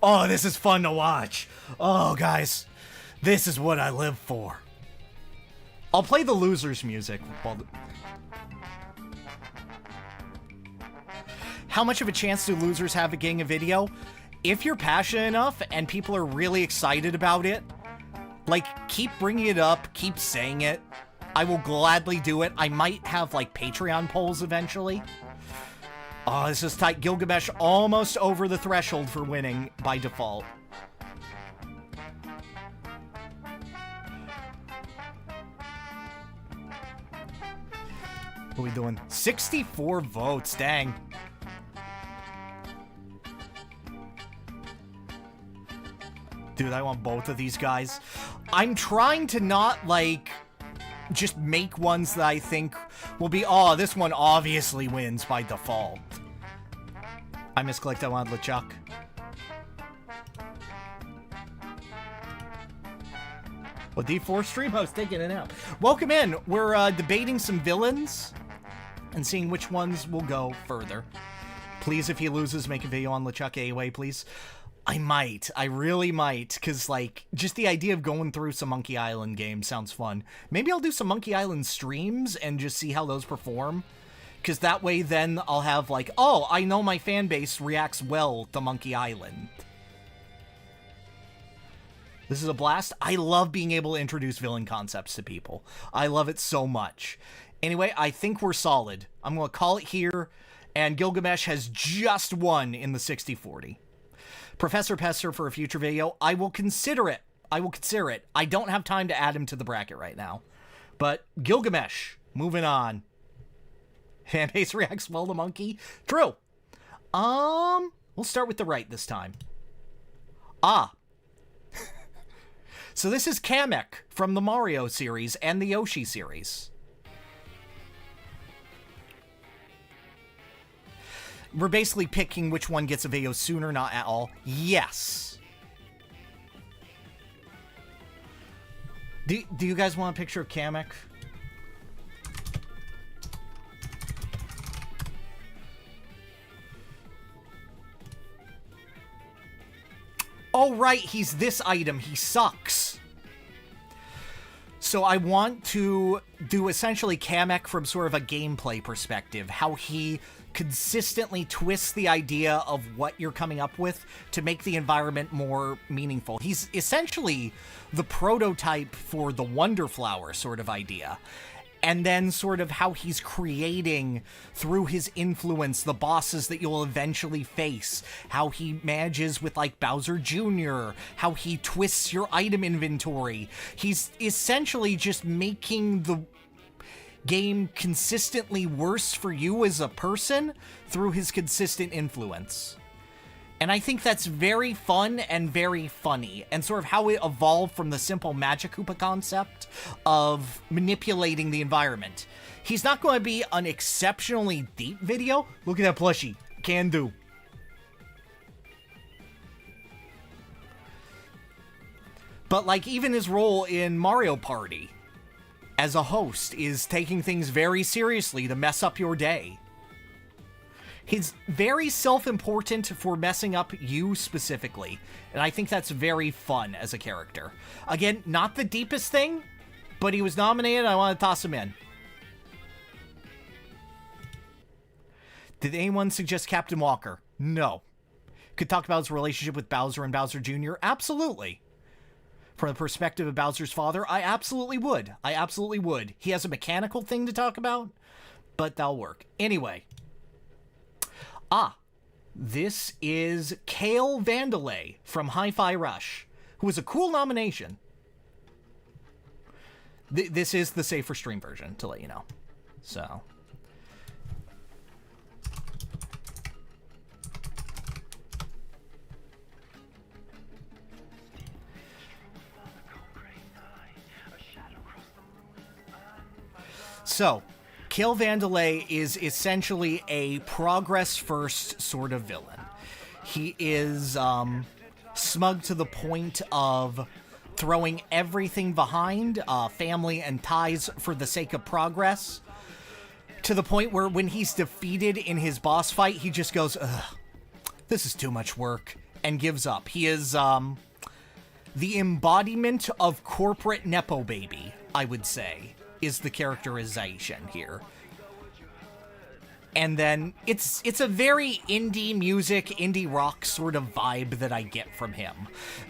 A: Oh, this is fun to watch. Oh, guys. This is what I live for. I'll play the losers music. How much of a chance do losers have at getting a video? If you're passionate enough and people are really excited about it, like, keep bringing it up, keep saying it. I will gladly do it. I might have, like, Patreon polls eventually. Oh, this is tight. Gilgamesh almost over the threshold for winning by default. What are we doing? 64 votes, dang. Dude, I want both of these guys. I'm trying to not, like, just make ones that I think will be, oh, this one obviously wins by default. I misclicked, I wanted LeChuck. Well, D4 stream host taking it out. Welcome in. We're debating some villains and seeing which ones will go further. Please, if he loses, make a video on LeChuck anyway, please. I might. I really might, because, like, just the idea of going through some Monkey Island games sounds fun. Maybe I'll do some Monkey Island streams and just see how those perform, because that way then I'll have, like, oh, I know my fan base reacts well to Monkey Island. This is a blast. I love being able to introduce villain concepts to people. I love it so much. Anyway, I think we're solid. I'm going to call it here. And Gilgamesh has just won in the 60-40. Professor Pester for a future video. I will consider it. I will consider it. I don't have time to add him to the bracket right now. But Gilgamesh, moving on. Fanbase reacts well to Monkey. True. We'll start with the right this time. So this is Kamek from the Mario series and the Yoshi series. We're basically picking which one gets a video sooner, not at all. Yes. Do you guys want a picture of Kamek? Oh, right, he's this item. He sucks. So I want to do essentially Kamek from sort of a gameplay perspective, how he consistently twists the idea of what you're coming up with to make the environment more meaningful. He's essentially the prototype for the Wonder Flower sort of idea. And then sort of how he's creating, through his influence, the bosses that you'll eventually face. How he manages with, like, Bowser Jr., how he twists your item inventory. He's essentially just making the game consistently worse for you as a person through his consistent influence. And I think that's very fun and very funny, and sort of how it evolved from the simple Magic Koopa concept of manipulating the environment. He's not going to be an exceptionally deep video. Look at that plushie. Can do. But, like, even his role in Mario Party as a host is taking things very seriously to mess up your day. He's very self-important for messing up you specifically, and I think that's very fun as a character. Again, not the deepest thing, but he was nominated, I want to toss him in. Did anyone suggest Captain Walker? No. Could talk about his relationship with Bowser and Bowser Jr.? Absolutely. From the perspective of Bowser's father, I absolutely would. I absolutely would. He has a mechanical thing to talk about, but that'll work. Anyway. This is Kale Vandelay from Hi-Fi Rush, who was a cool nomination. This is the safer stream version, to let you know. So. So, Kale Vandelay is essentially a progress-first sort of villain. He is smug to the point of throwing everything behind, family and ties for the sake of progress, to the point where when he's defeated in his boss fight, he just goes, ugh, this is too much work, and gives up. He is the embodiment of corporate Nepo baby, I would say, is the characterization here. And then it's a very indie music, indie rock sort of vibe that I get from him.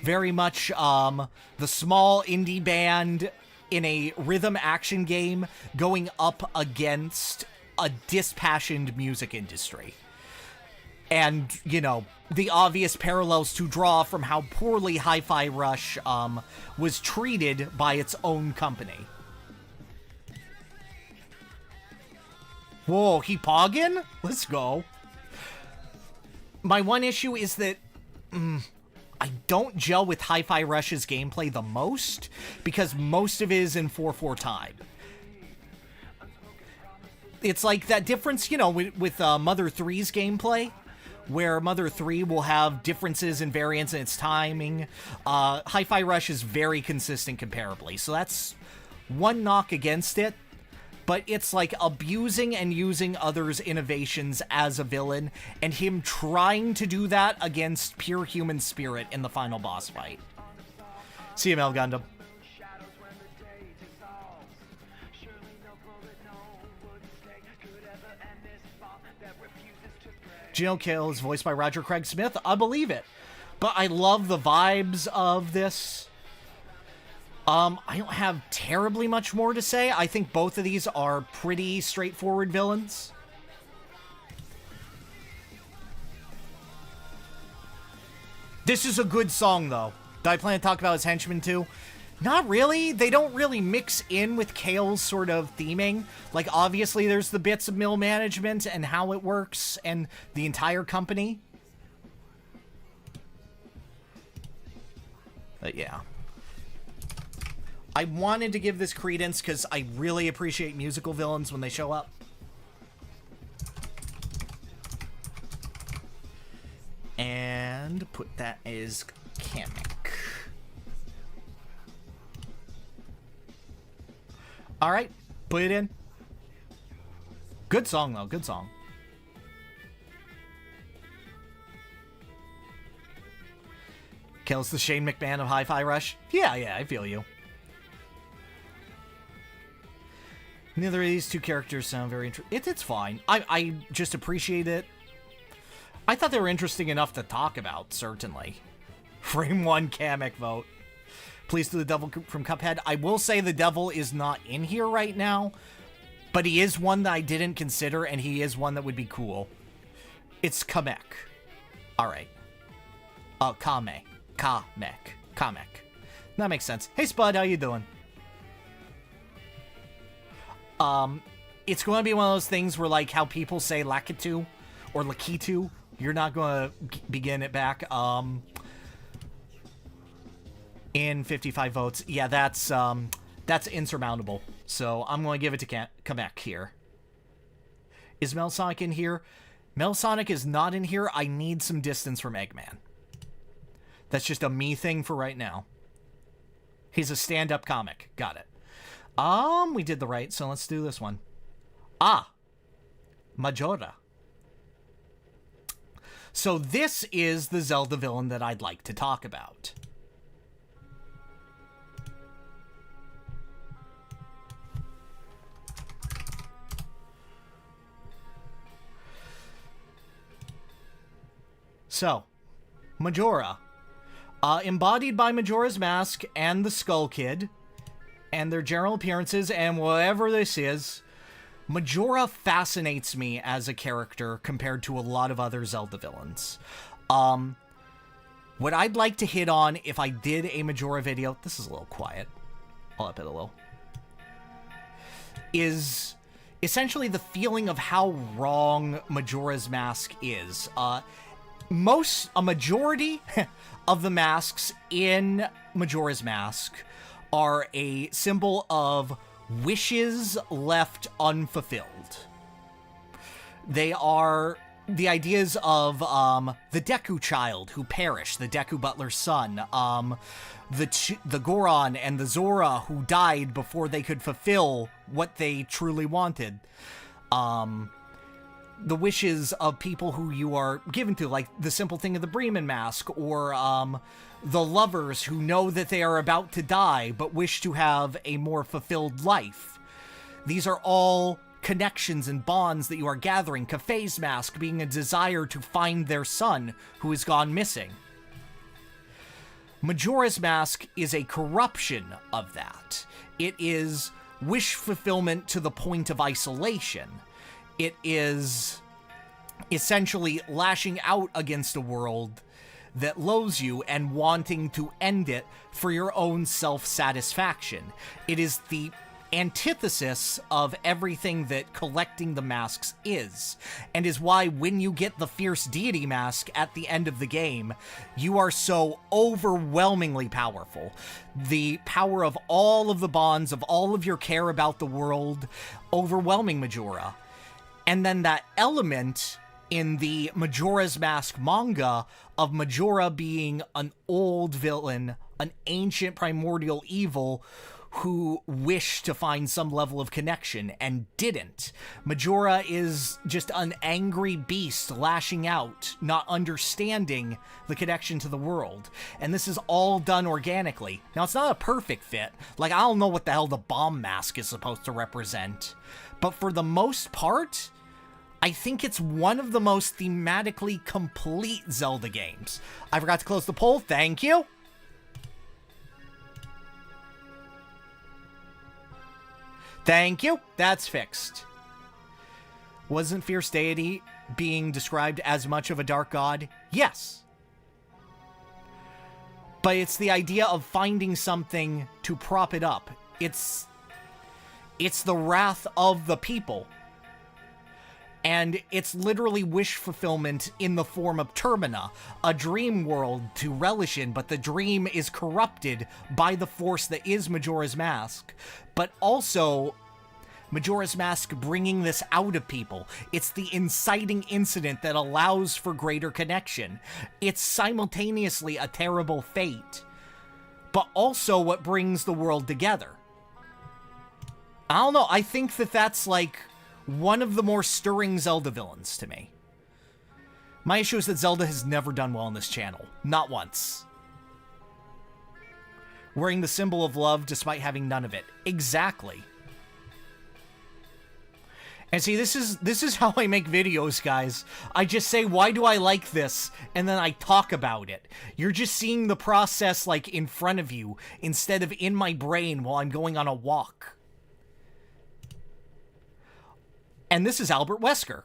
A: Very much the small indie band in a rhythm action game going up against a dispassioned music industry. And, you know, the obvious parallels to draw from how poorly Hi-Fi Rush was treated by its own company. Whoa, he poggin'? Let's go. My one issue is that I don't gel with Hi-Fi Rush's gameplay the most, because most of it is in 4-4 time. It's like that difference, you know, with Mother 3's gameplay, where Mother 3 will have differences and variance in its timing. Hi-Fi Rush is very consistent comparably, so that's one knock against it. But it's like abusing and using others' innovations as a villain, and him trying to do that against pure human spirit in the final boss fight. CML Gundam. Gino Kill is voiced by Roger Craig Smith. I believe it. But I love the vibes of this. I don't have terribly much more to say. I think both of these are pretty straightforward villains. This is a good song, though. Do I plan to talk about his henchmen, too? Not really. They don't really mix in with Kale's sort of theming. Like, obviously, there's the bits of mill management and how it works and the entire company. But, yeah. I wanted to give this credence because I really appreciate musical villains when they show up. And put that as Kamek. Alright, put it in. Good song, though. Good song. Kale's the Shane McMahon of Hi-Fi Rush. Yeah, I feel you. Neither of these two characters sound very interesting. It's fine. I just appreciate it. I thought they were interesting enough to talk about, certainly. Frame 1 Kamek vote. Please do the devil from Cuphead. I will say the devil is not in here right now, but he is one that I didn't consider, and he is one that would be cool. It's Kamek. Alright. Kamek. That makes sense. Hey, Spud, how you doing? It's going to be one of those things where, like, how people say Lakitu or Lakitu, you're not going to begin it back. In 55 votes. Yeah, that's insurmountable. So I'm going to give it to Kamek here. Is Melsonic in here? Melsonic is not in here. I need some distance from Eggman. That's just a me thing for right now. He's a stand-up comic. Got it. We did the right, so let's do this one. Majora. So this is the Zelda villain that I'd like to talk about. So, Majora. Embodied by Majora's Mask and the Skull Kid, and their general appearances, and whatever this is, Majora fascinates me as a character compared to a lot of other Zelda villains. What I'd like to hit on if I did a Majora video, this is a little quiet, I'll up it a little, is essentially the feeling of how wrong Majora's Mask is. A majority of the masks in Majora's Mask are a symbol of wishes left unfulfilled. They are the ideas of the Deku child who perished, the Deku butler's son, the Goron and the Zora who died before they could fulfill what they truly wanted. The wishes of people who you are given to, like the simple thing of the Bremen mask, or the lovers who know that they are about to die but wish to have a more fulfilled life. These are all connections and bonds that you are gathering. Kafei's mask being a desire to find their son who has gone missing. Majora's Mask is a corruption of that. It is wish fulfillment to the point of isolation. It is essentially lashing out against a world that loathes you and wanting to end it for your own self-satisfaction. It is the antithesis of everything that collecting the masks is, and is why when you get the Fierce Deity mask at the end of the game, you are so overwhelmingly powerful. The power of all of the bonds, of all of your care about the world, overwhelming Majora. And then that element in the Majora's Mask manga of Majora being an old villain, an ancient primordial evil who wished to find some level of connection and didn't. Majora is just an angry beast lashing out, not understanding the connection to the world. And this is all done organically. Now, it's not a perfect fit. Like, I don't know what the hell the bomb mask is supposed to represent. But for the most part, I think it's one of the most thematically complete Zelda games. I forgot to close the poll. Thank you. Thank you. That's fixed. Wasn't Fierce Deity being described as much of a dark god? Yes. But it's the idea of finding something to prop it up. It's the wrath of the people. And it's literally wish fulfillment in the form of Termina, a dream world to relish in, but the dream is corrupted by the force that is Majora's Mask. But also, Majora's Mask bringing this out of people. It's the inciting incident that allows for greater connection. It's simultaneously a terrible fate, but also what brings the world together. I don't know, I think that that's like one of the more stirring Zelda villains to me. My issue is that Zelda has never done well on this channel. Not once. Wearing the symbol of love despite having none of it. Exactly. And see, this is how I make videos, guys. I just say, why do I like this? And then I talk about it. You're just seeing the process, like, in front of you, instead of in my brain while I'm going on a walk. And this is Albert Wesker.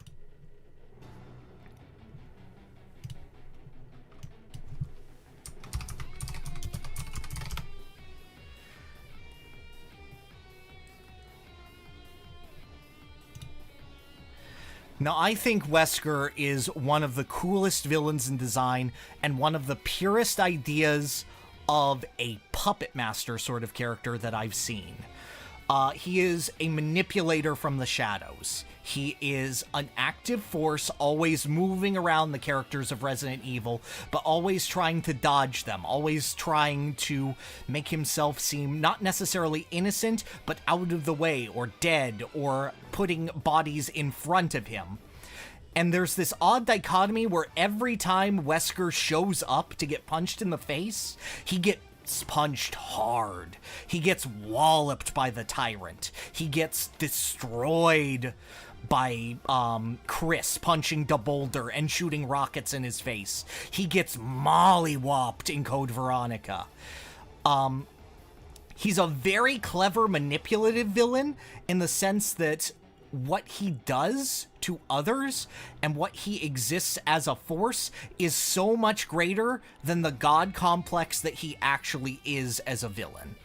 A: Now, I think Wesker is one of the coolest villains in design and one of the purest ideas of a puppet master sort of character that I've seen. He is a manipulator from the shadows. He is an active force, always moving around the characters of Resident Evil, but always trying to dodge them, always trying to make himself seem not necessarily innocent, but out of the way, or dead, or putting bodies in front of him. And there's this odd dichotomy where every time Wesker shows up to get punched in the face, he gets punched hard. He gets walloped by the tyrant. He gets destroyed by Chris punching the boulder and shooting rockets in his face. He gets mollywopped in Code Veronica. He's a very clever, manipulative villain in the sense that what he does to others and what he exists as a force is so much greater than the god complex that he actually is as a villain.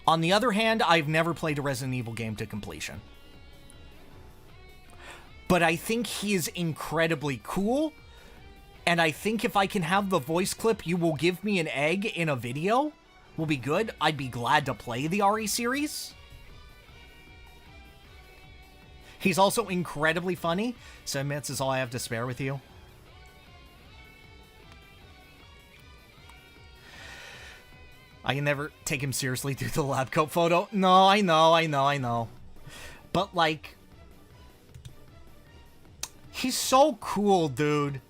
A: On the other hand, I've never played a Resident Evil game to completion. But I think he is incredibly cool, and I think if I can have the voice clip, "You will give me an egg" in a video, will be good. I'd be glad to play the RE series. He's also incredibly funny. 7 minutes is all I have to spare with you. I can never take him seriously due to the lab coat photo. No, I know. But, like, he's so cool, dude.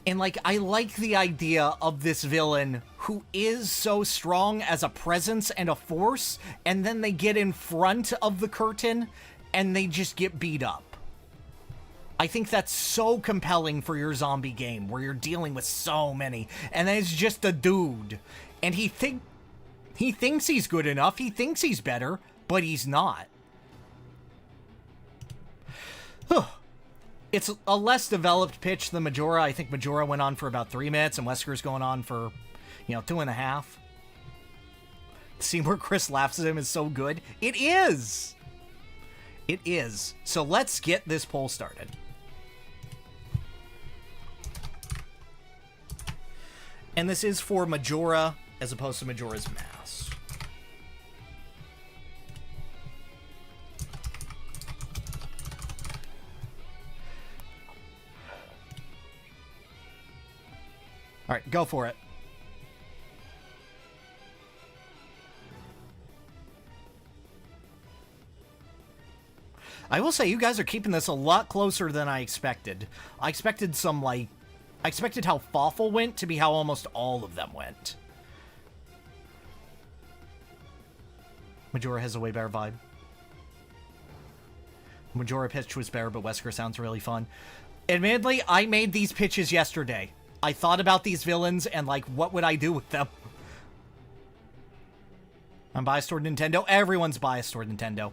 A: And, like, I like the idea of this villain who is so strong as a presence and a force, and then they get in front of the curtain and they just get beat up. I think that's so compelling for your zombie game where you're dealing with so many, and then it's just a dude. And he thinks he's good enough, he thinks he's better, but he's not. It's a less developed pitch than Majora. I think Majora went on for about 3 minutes, and Wesker's going on for, 2.5. The scene where Chris laughs at him is so good. It is! It is. So let's get this poll started. And this is for Majora as opposed to Majora's Mask. All right, go for it. I will say, you guys are keeping this a lot closer than I expected. I expected I expected how Fawful went to be how almost all of them went. Majora has a way better vibe. Majora pitch was better, but Wesker sounds really fun. Admittedly, I made these pitches yesterday. I thought about these villains and, like, what would I do with them? I'm biased toward Nintendo. Everyone's biased toward Nintendo.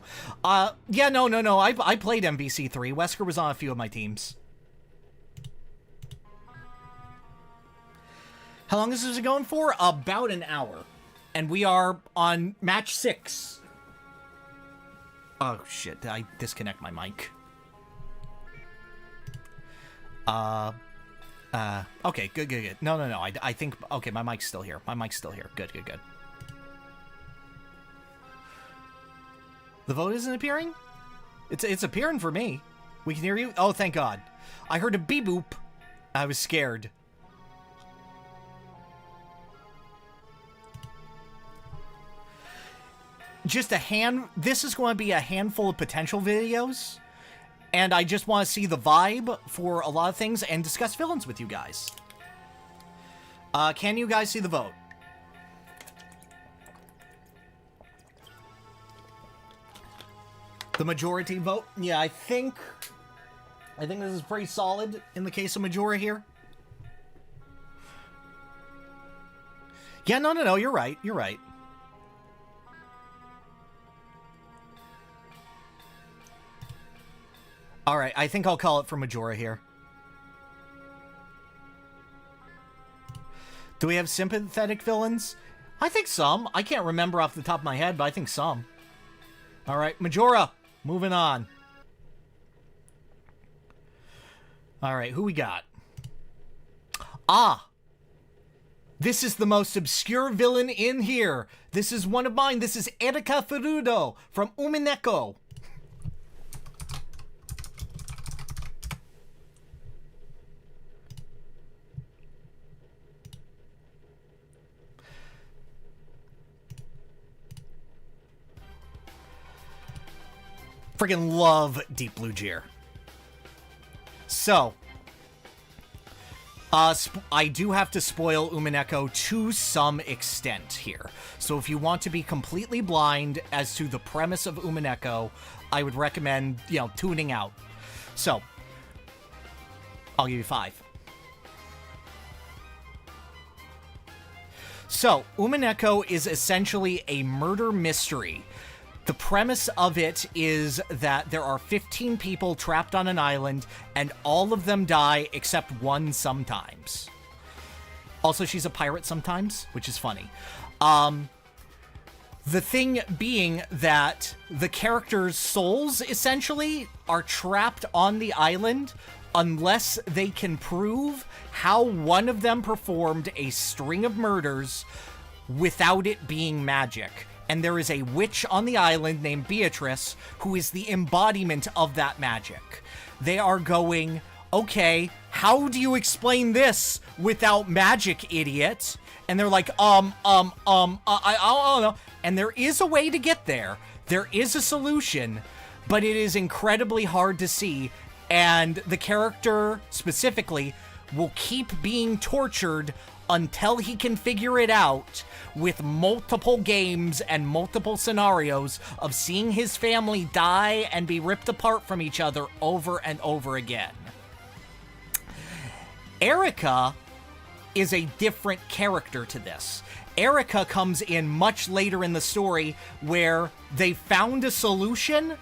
A: Yeah, no. I played MVC3. Wesker was on a few of my teams. How long is this going for? About an hour. And we are on match 6. Oh, shit. Did I disconnect my mic? Okay, good. No. I think... Okay, my mic's still here. Good. The vote isn't appearing? It's appearing for me. We can hear you? Oh, thank God. I heard a beep boop. I was scared. This is going to be a handful of potential videos. And I just want to see the vibe for a lot of things and discuss villains with you guys. Can you guys see the vote? The majority vote? Yeah, I think this is pretty solid in the case of Majora here. Yeah, no, you're right. All right, I think I'll call it for Majora here. Do we have sympathetic villains? I think some. I can't remember off the top of my head, but I think some. All right, Majora, moving on. All right, who we got? Ah! This is the most obscure villain in here. This is one of mine. This is Erika Furudo from Umineko. Friggin' love Deep Blue Jeer. So, I do have to spoil Umineko to some extent here. So if you want to be completely blind as to the premise of Umineko, I would recommend, tuning out. So, I'll give you 5. So, Umineko is essentially a murder mystery. The premise of it is that there are 15 people trapped on an island, and all of them die except one sometimes. Also, she's a pirate sometimes, which is funny. The thing being that the characters' souls, essentially, are trapped on the island unless they can prove how one of them performed a string of murders without it being magic. And there is a witch on the island named Beatrice who is the embodiment of that magic. They are going, okay, how do you explain this without magic, idiot? And they're like, I don't know. And there is a way to get there. There is a solution, but it is incredibly hard to see. And the character, specifically, will keep being tortured until he can figure it out, with multiple games and multiple scenarios of seeing his family die and be ripped apart from each other over and over again. Erika is a different character to this. Erika comes in much later in the story where they found a solution,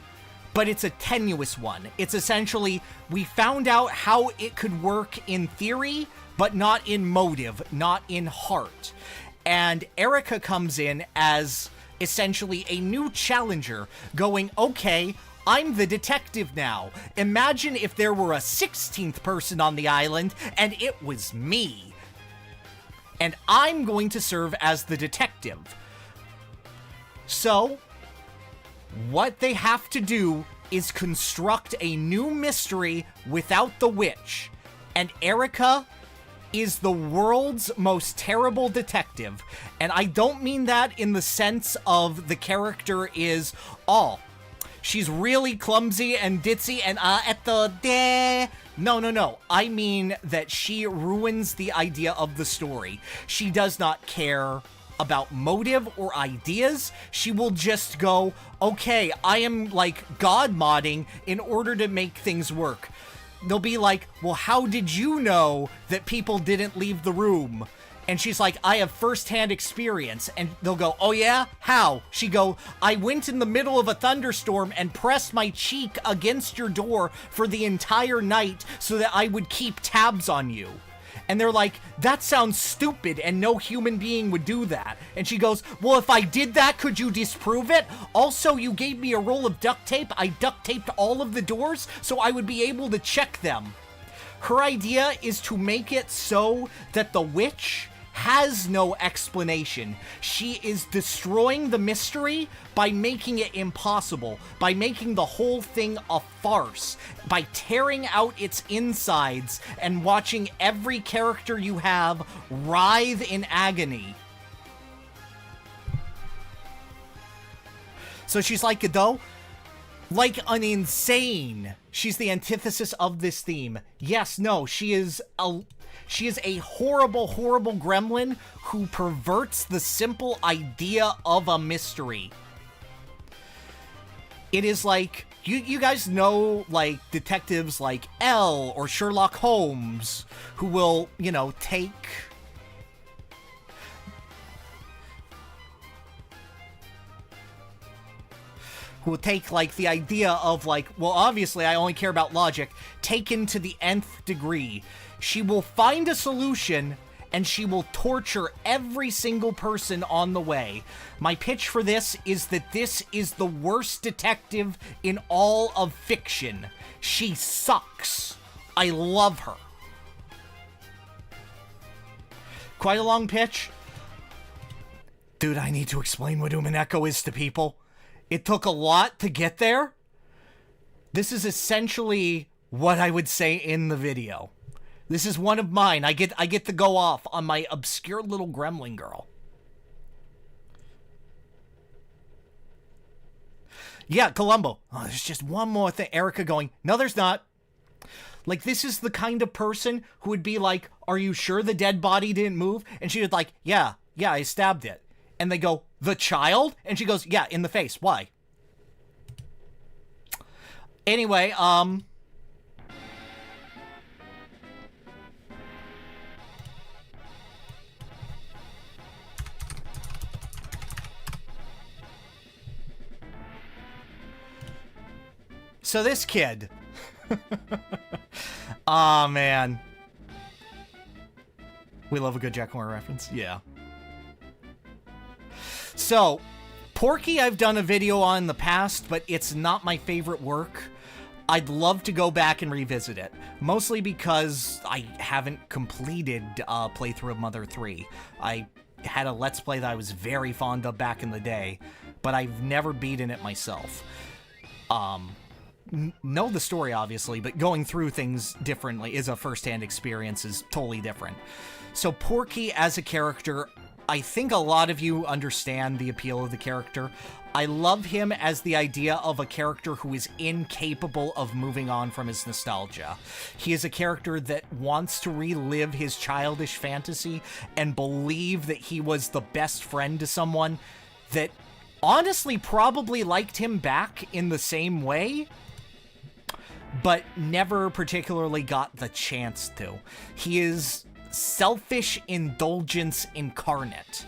A: but it's a tenuous one. It's essentially, we found out how it could work in theory, but not in motive, not in heart. And Erika comes in as essentially a new challenger, going, okay, I'm the detective now. Imagine if there were a 16th person on the island, and it was me. And I'm going to serve as the detective. So, what they have to do is construct a new mystery without the witch. And Erika is the world's most terrible detective. And I don't mean that in the sense of the character is, she's really clumsy and ditzy and No. I mean that she ruins the idea of the story. She does not care about motive or ideas. She will just go, okay, I am like God modding in order to make things work. They'll be like, well, how did you know that people didn't leave the room? And she's like, I have firsthand experience. And they'll go, oh yeah? How? She go, I went in the middle of a thunderstorm and pressed my cheek against your door for the entire night so that I would keep tabs on you. And they're like, that sounds stupid and no human being would do that. And she goes, well, if I did that, could you disprove it? Also, you gave me a roll of duct tape. I duct taped all of the doors so I would be able to check them. Her idea is to make it so that the witch has no explanation. She is destroying the mystery by making it impossible, by making the whole thing a farce, by tearing out its insides and watching every character you have writhe in agony. So she's like Godot, like an insane. She's the antithesis of this theme. Yes, no, she is a horrible, horrible gremlin who perverts the simple idea of a mystery. It is like, you guys know, like, detectives like Elle or Sherlock Holmes who will, you know, take... who will take, like, the idea of, like, well, obviously I only care about logic, taken to the nth degree. She will find a solution, and she will torture every single person on the way. My pitch for this is that this is the worst detective in all of fiction. She sucks. I love her. Quite a long pitch. Dude, I need to explain what Umineko is to people. It took a lot to get there. This is essentially what I would say in the video. This is one of mine. I get to go off on my obscure little gremlin girl. Yeah, Columbo. Oh, there's just one more thing. Erica going, no, there's not. Like, this is the kind of person who would be like, are you sure the dead body didn't move? And she was like, yeah, I stabbed it. And they go, the child? And she goes, yeah, in the face. Why? Anyway, so this kid. Aw, man. We love a good Jack Horner reference. Yeah. So, Porky I've done a video on in the past, but it's not my favorite work. I'd love to go back and revisit it. Mostly because I haven't completed a playthrough of Mother 3. I had a Let's Play that I was very fond of back in the day, but I've never beaten it myself. Know the story, obviously, but going through things differently is a first-hand experience, is totally different. So Porky as a character, I think a lot of you understand the appeal of the character. I love him as the idea of a character who is incapable of moving on from his nostalgia. He is a character that wants to relive his childish fantasy and believe that he was the best friend to someone that honestly probably liked him back in the same way, but never particularly got the chance to. He is selfish indulgence incarnate.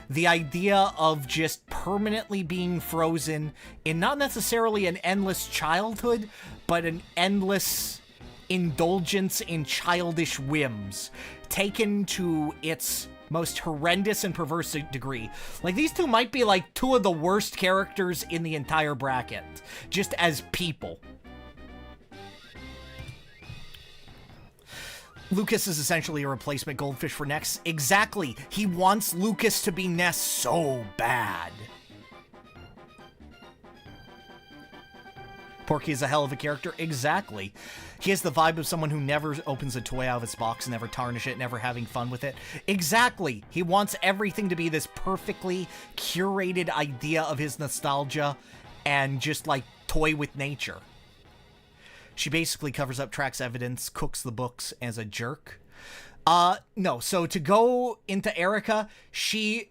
A: The idea of just permanently being frozen in not necessarily an endless childhood, but an endless indulgence in childish whims, taken to its most horrendous and perverse degree. Like, these two might be like two of the worst characters in the entire bracket, just as people. Lucas is essentially a replacement goldfish for Ness. Exactly. He wants Lucas to be Ness so bad. Porky is a hell of a character. Exactly. He has the vibe of someone who never opens a toy out of its box, never tarnish it, never having fun with it. Exactly. He wants everything to be this perfectly curated idea of his nostalgia and just, like, toy with nature. She basically covers up Track's evidence, cooks the books as a jerk. No, so to go into Erica, she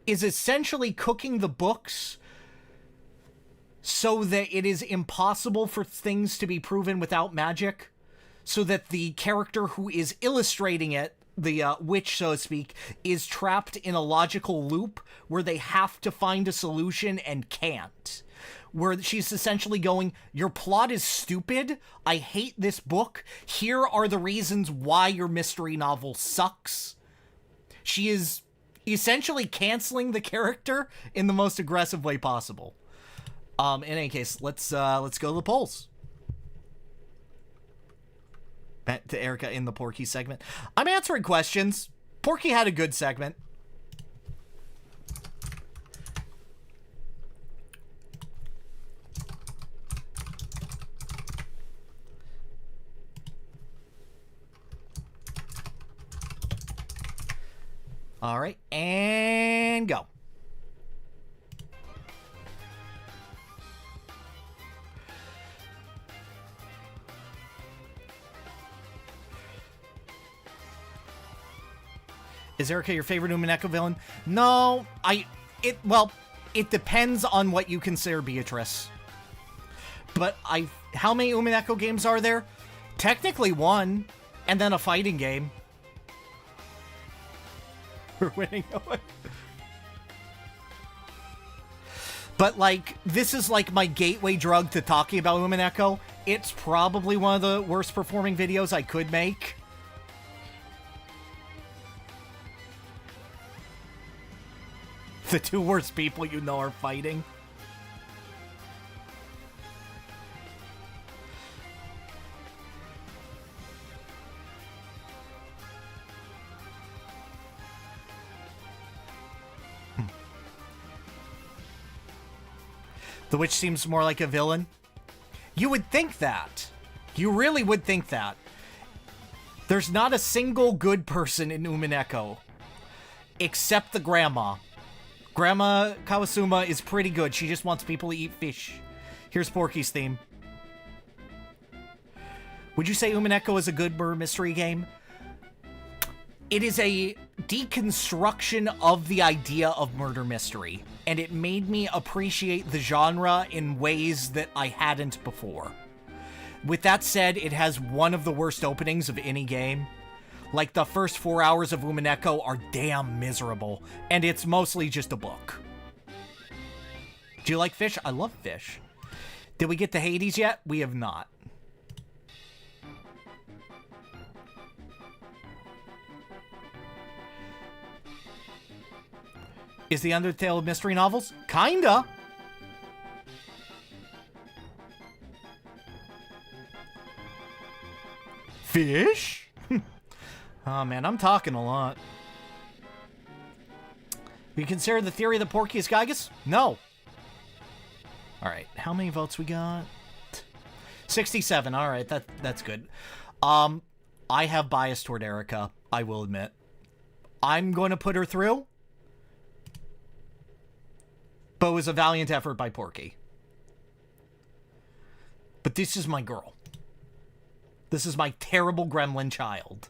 A: is essentially cooking the books so that it is impossible for things to be proven without magic, so that the character who is illustrating it, the witch, so to speak, is trapped in a logical loop where they have to find a solution and can't. where she's essentially going, your plot is stupid, I hate this book, here are the reasons why your mystery novel sucks. She is essentially canceling the character in the most aggressive way possible. In any case, let's go to the polls. Back to Erica in the Porky segment. I'm answering questions. Porky had a good segment. All right, and go. Is Erica your favorite Umineko villain? No, well, it depends on what you consider Beatrice. But how many Umineko games are there? Technically one, and then a fighting game. We're winning away. But, like, this is, like, my gateway drug to talking about Umineko. It's probably one of the worst performing videos I could make. The two worst people you know are fighting. The witch seems more like a villain. You would think that. You really would think that. There's not a single good person in Umineko. Except the grandma. Grandma Kawasuma is pretty good. She just wants people to eat fish. Here's Porky's theme. Would you say Umineko is a good murder mystery game? It is a deconstruction of the idea of murder mystery, and it made me appreciate the genre in ways that I hadn't before. With that said, it has one of the worst openings of any game. Like, the first 4 hours of Umineko are damn miserable, and it's mostly just a book. Do you like fish? I love fish. Did we get to Hades yet? We have not. Is the Undertale of mystery novels? Kinda. Fish? Oh man, I'm talking a lot. You consider the theory that Porky is Gygus? No. Alright, how many votes we got? 67, alright, that's good. I have bias toward Erica, I will admit. I'm going to put her through. But it was a valiant effort by Porky. But this is my girl. This is my terrible gremlin child.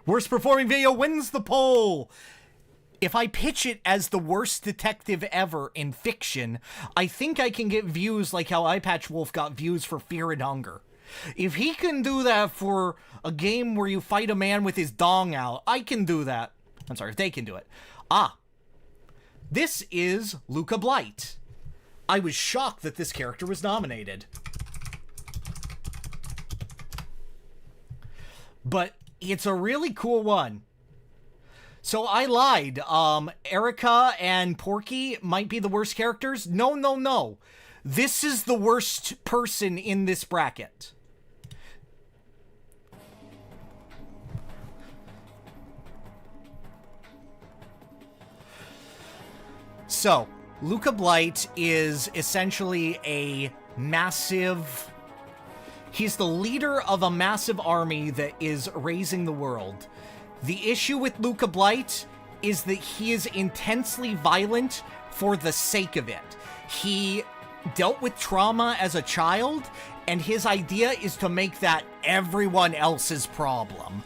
A: Worst performing video wins the poll! If I pitch it as the worst detective ever in fiction, I think I can get views like how Eyepatch Wolf got views for Fear and Hunger. If he can do that for a game where you fight a man with his dong out, I can do that. I'm sorry, if they can do it. This is Luca Blight. I was shocked that this character was nominated. But it's a really cool one. So I lied. Erica and Porky might be the worst characters. No. This is the worst person in this bracket. So, Luca Blight is essentially a massive... He's the leader of a massive army that is raising the world. The issue with Luca Blight is that he is intensely violent for the sake of it. He dealt with trauma as a child, and his idea is to make that everyone else's problem.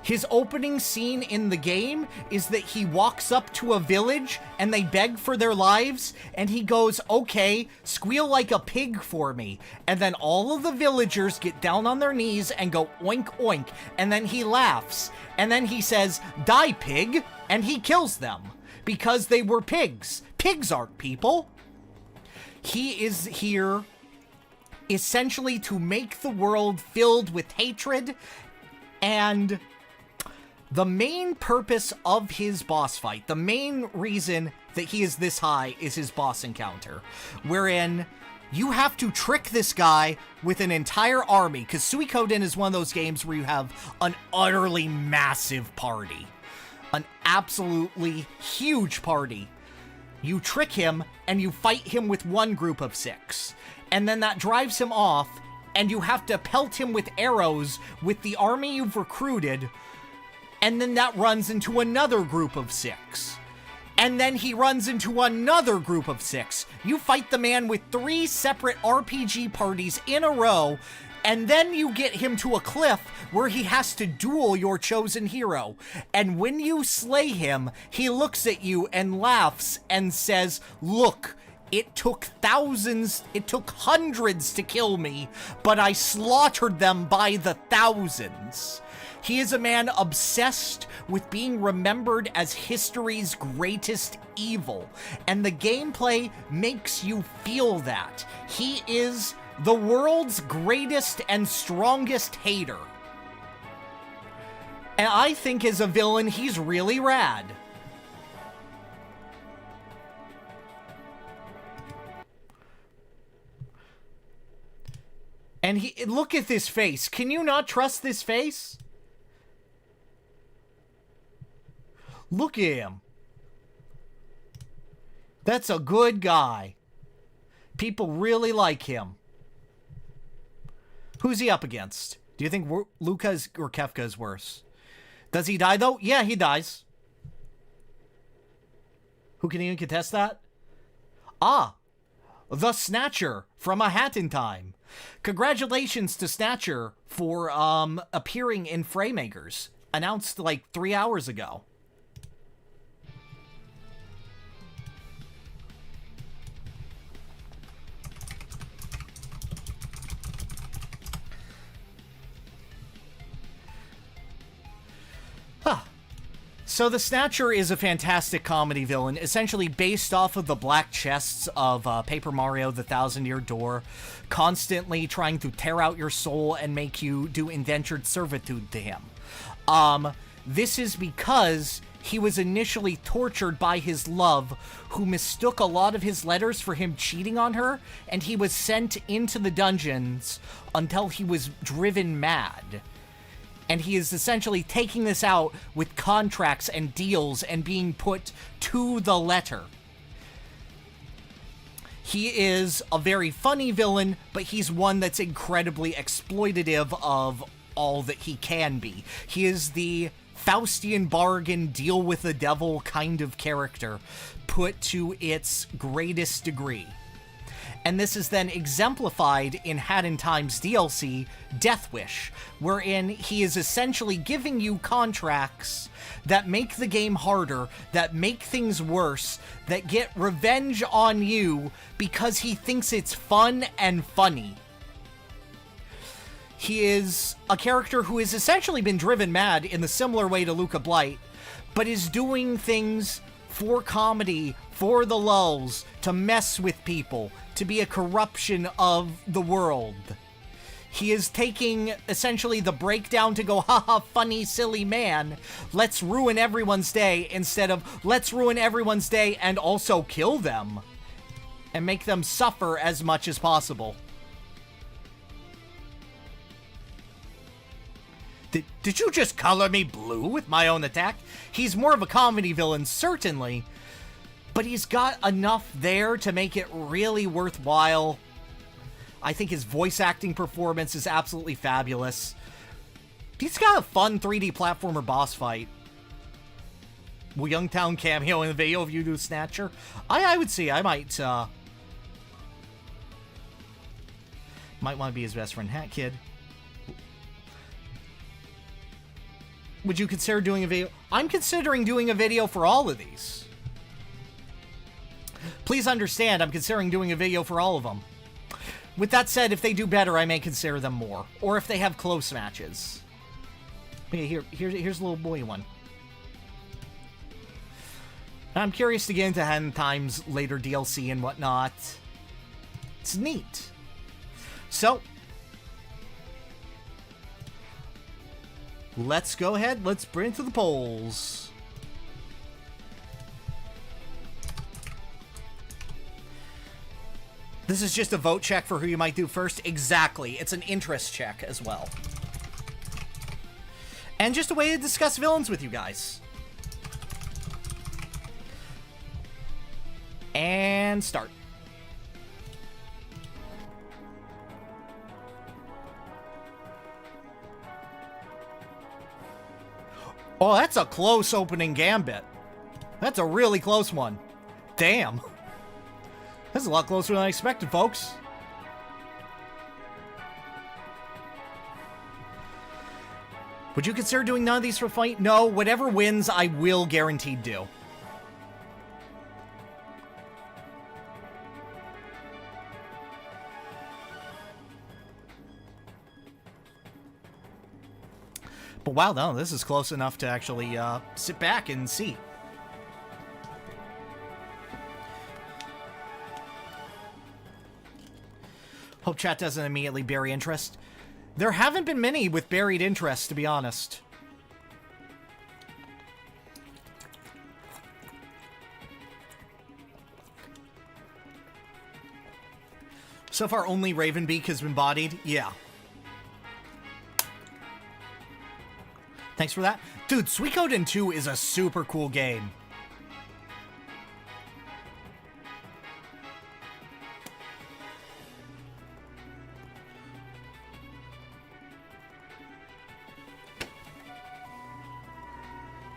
A: His opening scene in the game is that he walks up to a village and they beg for their lives, and he goes, okay, squeal like a pig for me. And then all of the villagers get down on their knees and go oink oink, and then he laughs. And then he says, die pig, and he kills them. because they were pigs. Pigs aren't people. He is here essentially to make the world filled with hatred, and the main purpose of his boss fight, the main reason that he is this high, is his boss encounter, wherein you have to trick this guy with an entire army, because Suikoden is one of those games where you have an utterly massive party. An absolutely huge party. You trick him, and you fight him with one group of 6. And then that drives him off, and you have to pelt him with arrows with the army you've recruited, and then that runs into another group of 6. And then he runs into another group of 6. You fight the man with 3 separate RPG parties in a row, and then you get him to a cliff where he has to duel your chosen hero. And when you slay him, he looks at you and laughs and says, "Look, it took thousands, it took hundreds to kill me, but I slaughtered them by the thousands." He is a man obsessed with being remembered as history's greatest evil, and the gameplay makes you feel that. He is the world's greatest and strongest hater. And I think as a villain, he's really rad. And look at this face. Can you not trust this face? Look at him. That's a good guy. People really like him. Who's he up against? Do you think Luca or Kefka is worse? Does he die, though? Yeah, he dies. Who can even contest that? Ah, the Snatcher from A Hat in Time. Congratulations to Snatcher for appearing in Fraymakers. Announced like 3 hours ago. So the Snatcher is a fantastic comedy villain, essentially based off of the black chests of Paper Mario: The Thousand-Year Door, constantly trying to tear out your soul and make you do indentured servitude to him. This is because he was initially tortured by his love, who mistook a lot of his letters for him cheating on her, and he was sent into the dungeons until he was driven mad. And he is essentially taking this out with contracts and deals and being put to the letter. He is a very funny villain, but he's one that's incredibly exploitative of all that he can be. He is the Faustian bargain, deal with the devil kind of character, put to its greatest degree. And this is then exemplified in Hat in Time's DLC, Death Wish, wherein he is essentially giving you contracts that make the game harder, that make things worse, that get revenge on you because he thinks it's fun and funny. He is a character who has essentially been driven mad in the similar way to Luca Blight, but is doing things for comedy, for the lulz, to mess with people, to be a corruption of the world. He is taking essentially the breakdown to go, haha, funny, silly man, let's ruin everyone's day, instead of let's ruin everyone's day and also kill them and make them suffer as much as possible. Did you just color me blue with my own attack? He's more of a comedy villain, certainly, but he's got enough there to make it really worthwhile. I think his voice acting performance is absolutely fabulous. He's got a fun 3D platformer boss fight. Will Youngtown cameo in the video of you do Snatcher? I would see. I might want to be his best friend, Hat Kid. Would you consider doing a video? I'm considering doing a video for all of these. Please understand, I'm considering doing a video for all of them. With that said, if they do better, I may consider them more. Or if they have close matches. Okay, here's a little boy one. I'm curious to get into Hand Time's later DLC and whatnot. It's neat. So, let's go ahead. Let's bring it to the polls. This is just a vote check for who you might do first. Exactly. It's an interest check as well. And just a way to discuss villains with you guys. And start. Oh, that's a close opening gambit. That's a really close one. Damn. That's a lot closer than I expected, folks. Would you consider doing none of these for fight? No, whatever wins, I will guaranteed do. But wow, no, this is close enough to actually sit back and see. Hope chat doesn't immediately bury interest. There haven't been many with buried interest, to be honest. So far, only Ravenbeak has been bodied. Yeah. Thanks for that. Dude, Suikoden 2 is a super cool game.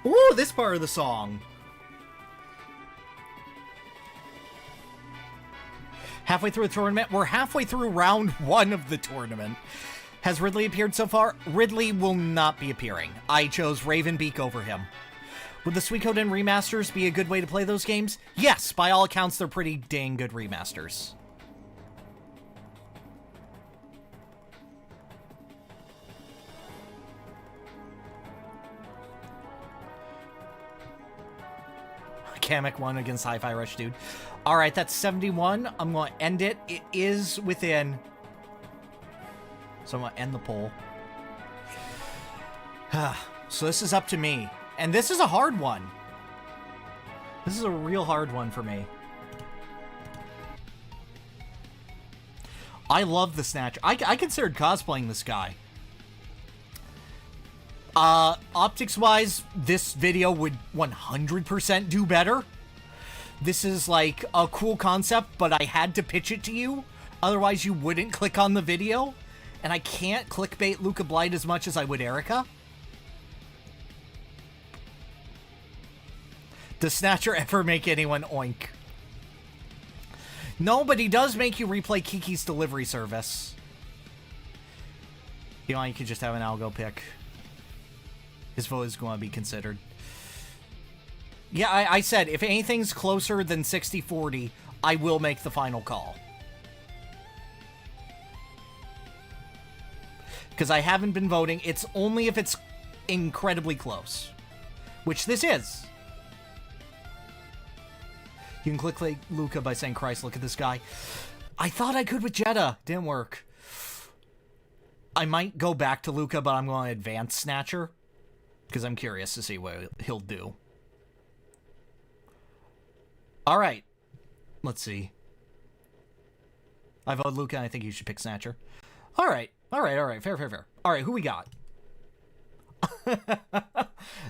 A: Ooh, this part of the song. Halfway through the tournament. We're halfway through round 1 of the tournament. Has Ridley appeared so far? Ridley will not be appearing. I chose Ravenbeak over him. Would the Suikoden remasters be a good way to play those games? Yes, by all accounts, they're pretty dang good remasters. Kamek won against Hi-Fi Rush, dude. All right, that's 71. I'm going to end it. It is within. So I'm going to end the poll. So this is up to me. And this is a hard one. This is a real hard one for me. I love the Snatcher. I considered cosplaying this guy. Optics-wise, this video would 100% do better. This is like a cool concept, but I had to pitch it to you. Otherwise, you wouldn't click on the video. And I can't clickbait Luca Blight as much as I would Erica. Does Snatcher ever make anyone oink? No, but he does make you replay Kiki's delivery service. You know, you could just have an algo pick. His vote is going to be considered. Yeah, I said, if anything's closer than 60-40, I will make the final call. Because I haven't been voting. It's only if it's incredibly close. Which this is. You can click like Luca by saying, Christ, look at this guy. I thought I could with Jeddah. Didn't work. I might go back to Luca, but I'm going to advance Snatcher. Because I'm curious to see what he'll do. Alright. Let's see. I voted Luca, and I think you should pick Snatcher. Alright. Alright. Fair. Alright, who we got?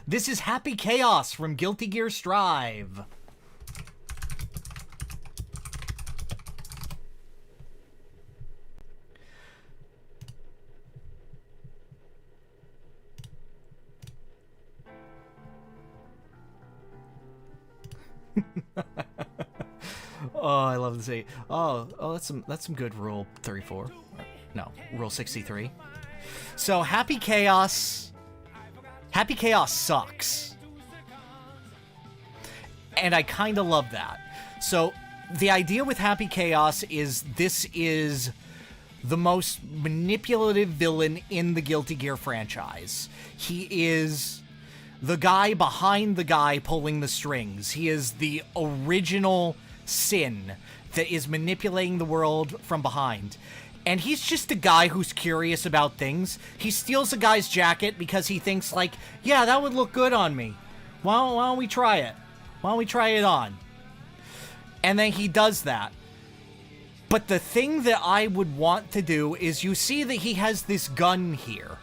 A: This is Happy Chaos from Guilty Gear Strive. Oh, I love to see. Oh, that's some good Rule 34. No, Rule 63. So Happy Chaos sucks. And I kind of love that. So the idea with Happy Chaos is this is the most manipulative villain in the Guilty Gear franchise. He is the guy behind the guy pulling the strings. He is the original sin that is manipulating the world from behind. And he's just a guy who's curious about things. He steals a guy's jacket because he thinks, like, yeah, that would look good on me. Why don't we try it? Why don't we try it on? And then he does that. But the thing that I would want to do is, you see that he has this gun here.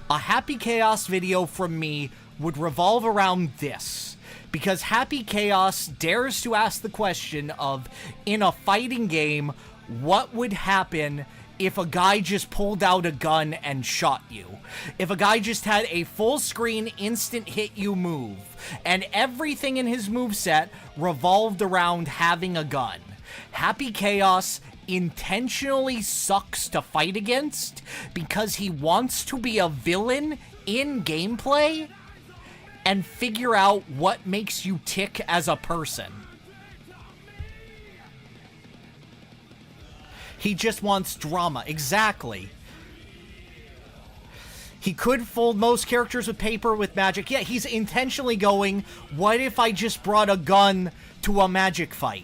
A: A Happy Chaos video from me would revolve around this. Because Happy Chaos dares to ask the question of, in a fighting game, what would happen if a guy just pulled out a gun and shot you? If a guy just had a full screen instant hit you move, and everything in his moveset revolved around having a gun. Happy Chaos intentionally sucks to fight against because he wants to be a villain in gameplay and figure out what makes you tick as a person. He just wants drama. Exactly. He could fold most characters with paper with magic. Yeah, he's intentionally going, what if I just brought a gun to a magic fight?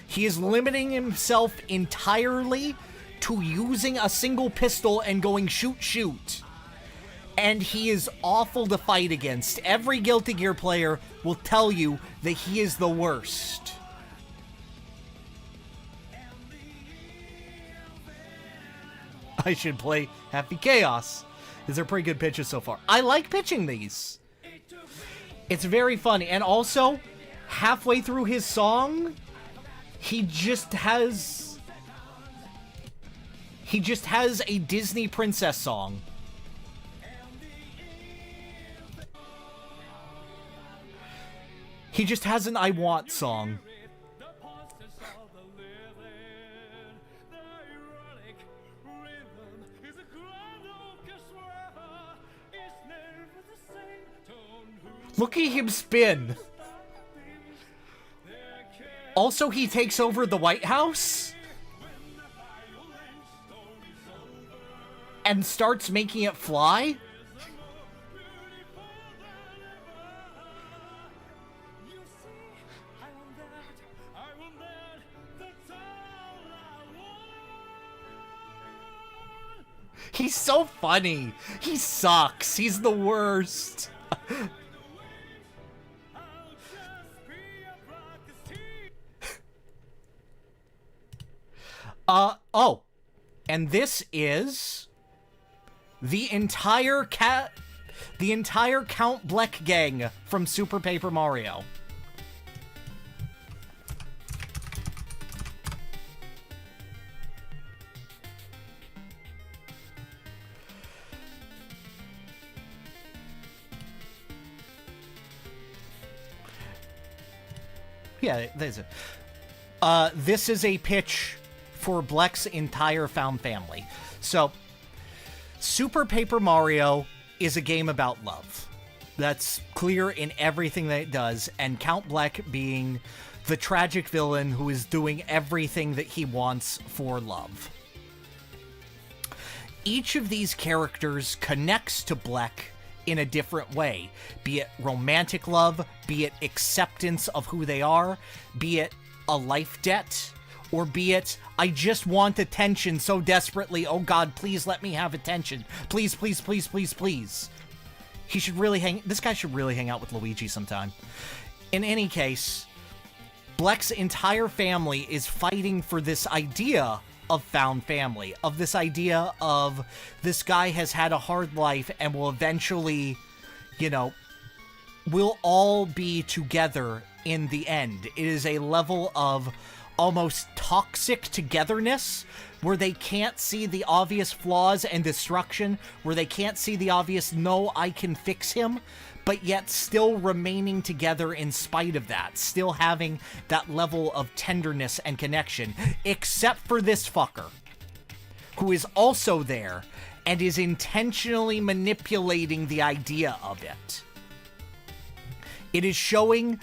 A: He is limiting himself entirely to using a single pistol and going shoot, shoot. And he is awful to fight against. Every Guilty Gear player will tell you that he is the worst. I should play Happy Chaos. These are pretty good pitches so far. I like pitching these. It's very funny. And also, halfway through his song, he just has a Disney princess song. He just has an I Want song. Look at him spin. Also, he takes over the White House and starts making it fly. He's so funny. He sucks. He's the worst. Oh, and this is the entire Count Bleck gang from Super Paper Mario. Yeah, there's it. This is a pitch for Bleck's entire found family. So, Super Paper Mario is a game about love. That's clear in everything that it does, and Count Bleck being the tragic villain who is doing everything that he wants for love. Each of these characters connects to Bleck in a different way, be it romantic love, be it acceptance of who they are, be it a life debt, or be it, I just want attention so desperately, oh god, please let me have attention. Please, please, please, please, please. This guy should really hang out with Luigi sometime. In any case, Bleck's entire family is fighting for this idea of found family, of this idea of this guy has had a hard life and will eventually, we'll all be together in the end. It is a level of almost toxic togetherness where they can't see the obvious flaws and destruction, where they can't see the obvious, no, I can fix him, but yet still remaining together in spite of that, still having that level of tenderness and connection, except for this fucker, who is also there and is intentionally manipulating the idea of it. It is showing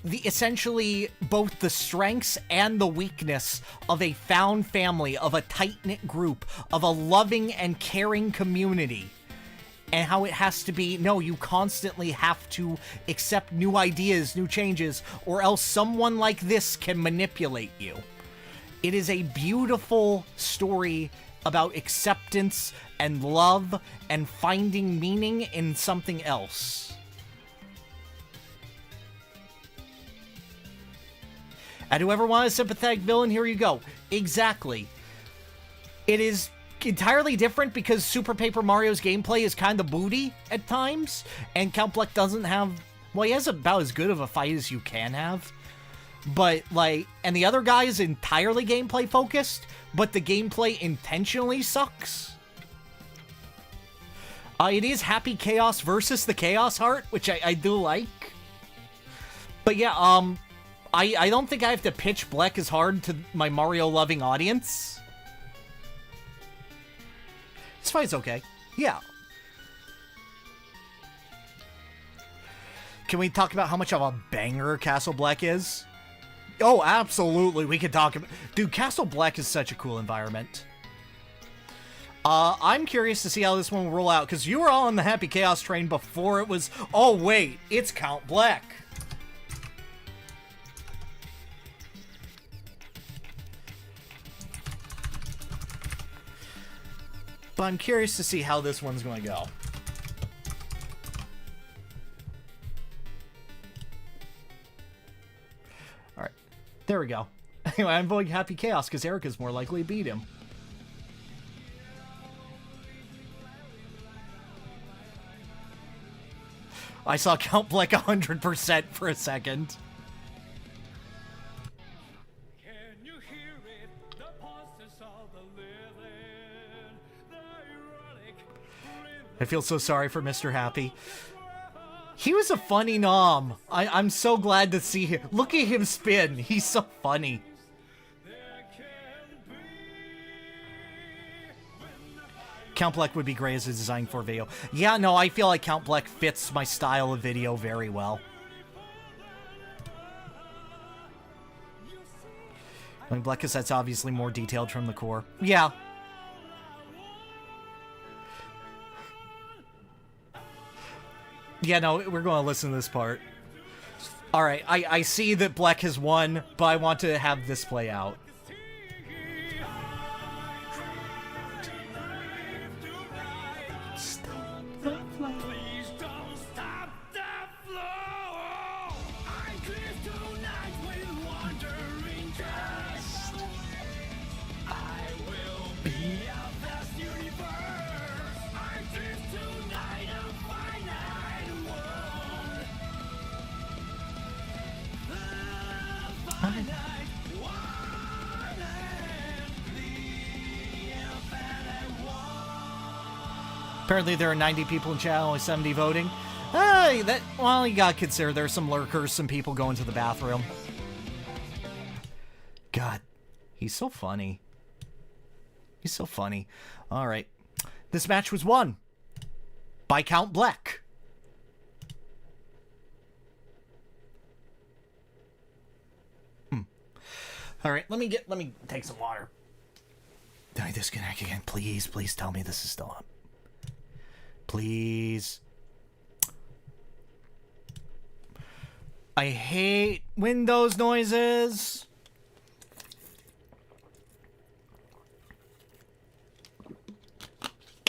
A: essentially both the strengths and the weakness of a found family, of a tight-knit group, of a loving and caring community and how it has to be, no, you constantly have to accept new ideas, new changes, or else someone like this can manipulate you. It is a beautiful story about acceptance and love and finding meaning in something else. And whoever wanted a sympathetic villain, here you go. Exactly. It is entirely different because Super Paper Mario's gameplay is kind of booty at times, and Count Bleck doesn't have, well, he has about as good of a fight as you can have. But, like, and the other guy is entirely gameplay focused, but the gameplay intentionally sucks. It is Happy Chaos versus the Chaos Heart, which I do like. But yeah, I don't think I have to pitch Bleck as hard to my Mario-loving audience. This fight's okay. Yeah. Can we talk about how much of a banger Castle Bleck is? Oh, absolutely. We could talk about... Dude, Castle Bleck is such a cool environment. I'm curious to see how this one will roll out, because you were all on the Happy Chaos train before it was... Oh, wait. It's Count Bleck. But I'm curious to see how this one's going to go. Alright. There we go. Anyway, I'm voting Happy Chaos because Erica's more likely to beat him. I saw Count Bleck 100% for a second. I feel so sorry for Mr. Happy. He was a funny nom. I'm so glad to see him. Look at him spin. He's so funny. Count Bleck would be great as a design for video. Yeah, no, I feel like Count Bleck fits my style of video very well. I mean, Bleck Cassette's obviously more detailed from the core. Yeah. Yeah, no, we're going to listen to this part. Alright, I see that Bleck has won, but I want to have this play out. Apparently there are 90 people in chat, only 70 voting. Well, you gotta consider there's some lurkers, some people going to the bathroom. God, he's so funny. He's so funny. Alright. This match was won by Count Bleck. Alright, let me take some water. Did I disconnect again? Please tell me this is still up. Please. I hate Windows noises.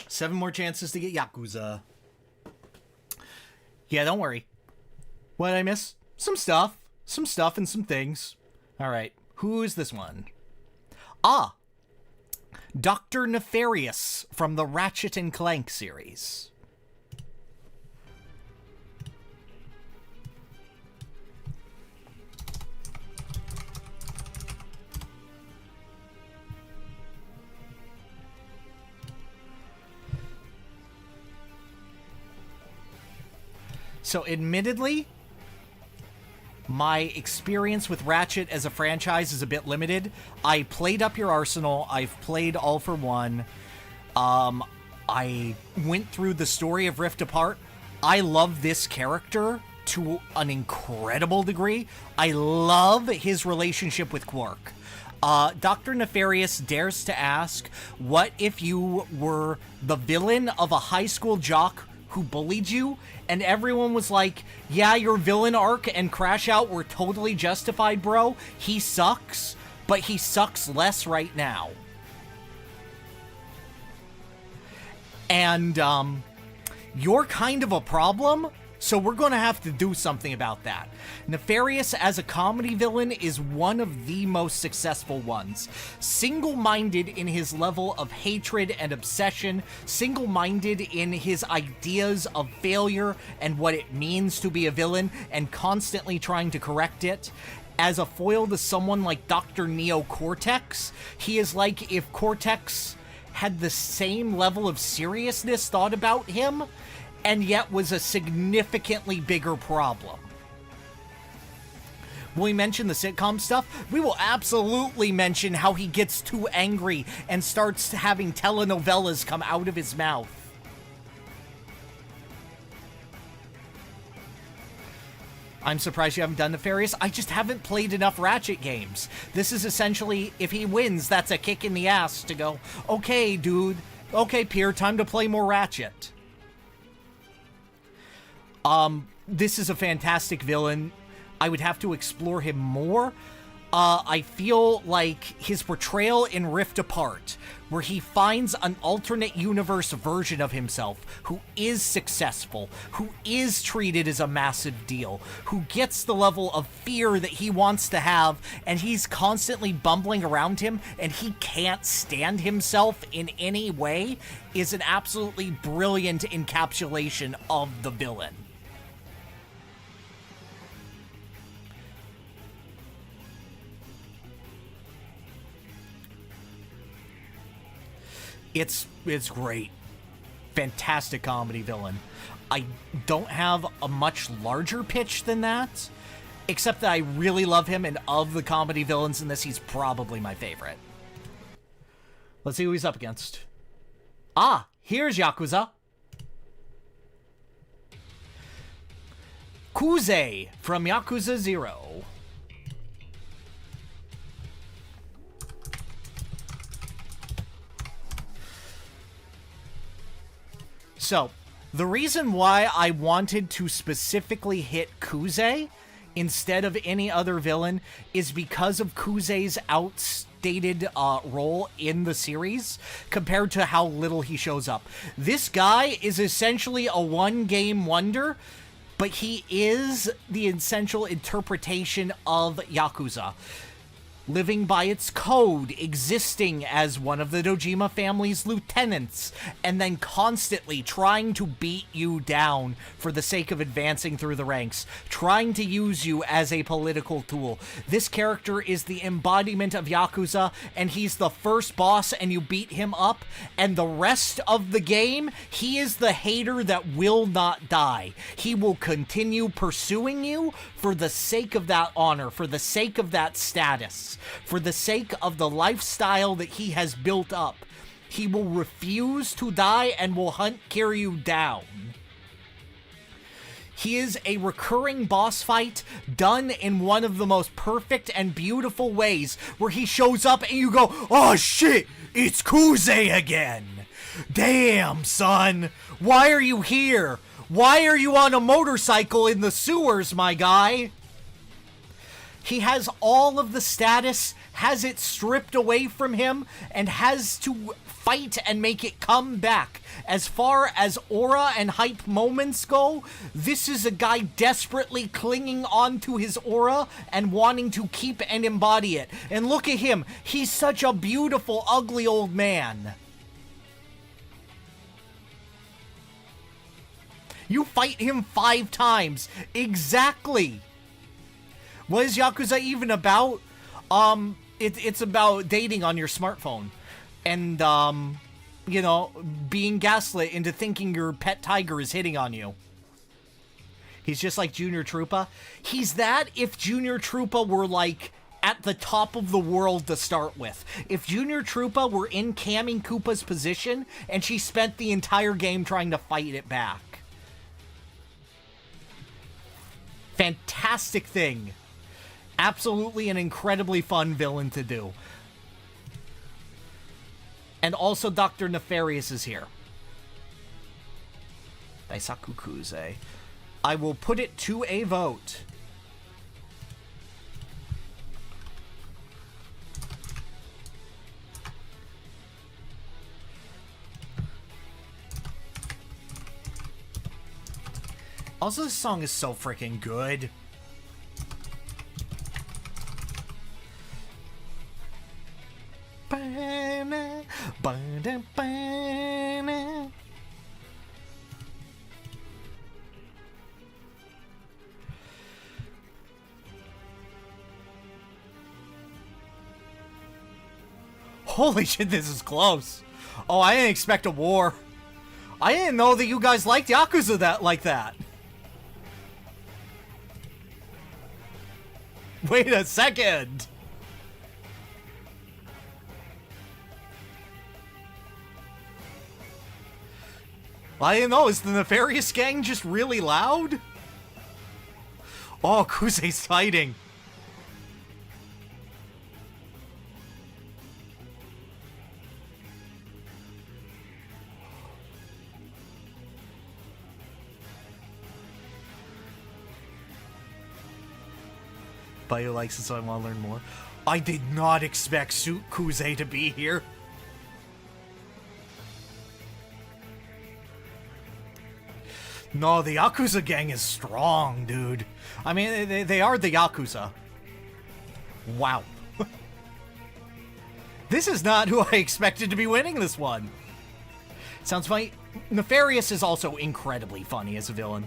A: Seven more chances to get Yakuza. Yeah, don't worry. What did I miss? Some stuff. Some stuff and some things. Alright, who is this one? Ah! Dr. Nefarious from the Ratchet and Clank series. So, admittedly, my experience with Ratchet as a franchise is a bit limited. I played Up Your Arsenal. I've played All for One. I went through the story of Rift Apart. I love this character to an incredible degree. I love his relationship with Quark. Dr. Nefarious dares to ask, what if you were the villain of a high school jock who bullied you, and everyone was like, yeah, your villain arc and Crash Out were totally justified, bro. He sucks, but he sucks less right now. And, you're kind of a problem, so we're going to have to do something about that. Nefarious as a comedy villain is one of the most successful ones. Single-minded in his level of hatred and obsession, single-minded in his ideas of failure and what it means to be a villain, and constantly trying to correct it. As a foil to someone like Dr. Neo Cortex, he is like if Cortex had the same level of seriousness thought about him, and yet was a significantly bigger problem. Will we mention the sitcom stuff? We will absolutely mention how he gets too angry and starts having telenovelas come out of his mouth. I'm surprised you haven't done Nefarious. I just haven't played enough Ratchet games. This is essentially, if he wins, that's a kick in the ass to go, okay, dude. Okay, Pierre, time to play more Ratchet. This is a fantastic villain. I would have to explore him more. I feel like his portrayal in Rift Apart, where he finds an alternate universe version of himself who is successful, who is treated as a massive deal, who gets the level of fear that he wants to have, and he's constantly bumbling around him, and he can't stand himself in any way, is an absolutely brilliant encapsulation of the villain. It's great. Fantastic comedy villain. I don't have a much larger pitch than that, except that I really love him, and of the comedy villains in this, he's probably my favorite. Let's see who he's up against. Ah, here's Yakuza. Kuze from Yakuza 0. So, the reason why I wanted to specifically hit Kuze instead of any other villain is because of Kuze's outstated role in the series compared to how little he shows up. This guy is essentially a one-game wonder, but he is the essential interpretation of Yakuza. Living by its code, existing as one of the Dojima family's lieutenants, and then constantly trying to beat you down for the sake of advancing through the ranks, trying to use you as a political tool. This character is the embodiment of Yakuza, and he's the first boss and you beat him up, and the rest of the game, he is the hater that will not die. He will continue pursuing you for the sake of that honor, for the sake of that status, for the sake of the lifestyle that he has built up. He will refuse to die and will hunt Kiryu down. He is a recurring boss fight done in one of the most perfect and beautiful ways, where he shows up and you go, oh shit, it's Kuze again. Damn, son, why are you here? Why are you on a motorcycle in the sewers, my guy? He has all of the status, has it stripped away from him, and has to fight and make it come back. As far as aura and hype moments go, this is a guy desperately clinging onto his aura and wanting to keep and embody it. And look at him, he's such a beautiful, ugly old man. You fight him 5 times. Exactly. What is Yakuza even about? It's about dating on your smartphone. And, you know, being gaslit into thinking your pet tiger is hitting on you. He's just like Junior Troopa. He's that if Junior Troopa were, like, at the top of the world to start with. If Junior Troopa were in Camming Koopa's position, and she spent the entire game trying to fight it back. Fantastic thing. Absolutely an incredibly fun villain to do. And also Dr. Nefarious is here. Daisaku Kuze. I will put it to a vote. Also, this song is so freaking good. Holy shit, this is close. Oh, I didn't expect a war. I didn't know that you guys liked Yakuza like that. Wait a second. I didn't know. Is the Nefarious Gang just really loud? Oh, Kuze's fighting. Bio likes it, so I want to learn more. I did not expect Kuze to be here. No, the Yakuza gang is strong, dude. I mean, they are the Yakuza. Wow. This is not who I expected to be winning this one. Sounds funny. Nefarious is also incredibly funny as a villain.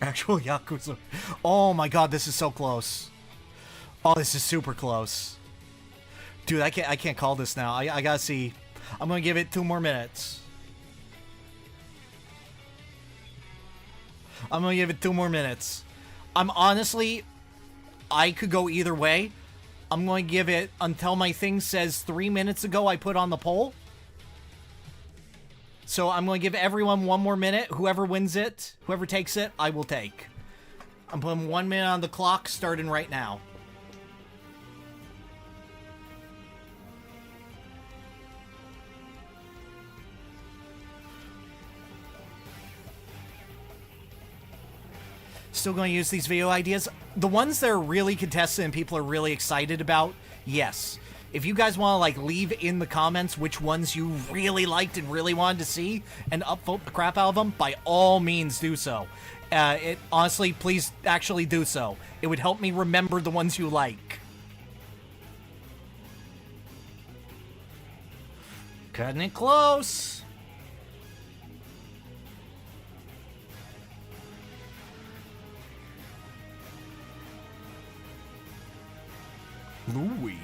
A: Actual Yakuza. Oh my god, this is so close. Oh, this is super close. Dude, I can't call this now. I gotta see. I'm gonna give it 2 more minutes. I'm gonna give it 2 more minutes. I'm honestly, I could go either way. I'm gonna give it until my thing says 3 minutes ago I put on the poll. So I'm going to give everyone 1 more minute. Whoever wins it, whoever takes it, I will take. I'm putting 1 minute on the clock, starting right now. Still going to use these video ideas. The ones that are really contested and people are really excited about, yes. If you guys want to, like, leave in the comments which ones you really liked and really wanted to see and upvote the crap out of them, by all means do so. Honestly, please actually do so. It would help me remember the ones you like. Cutting it close. Louis.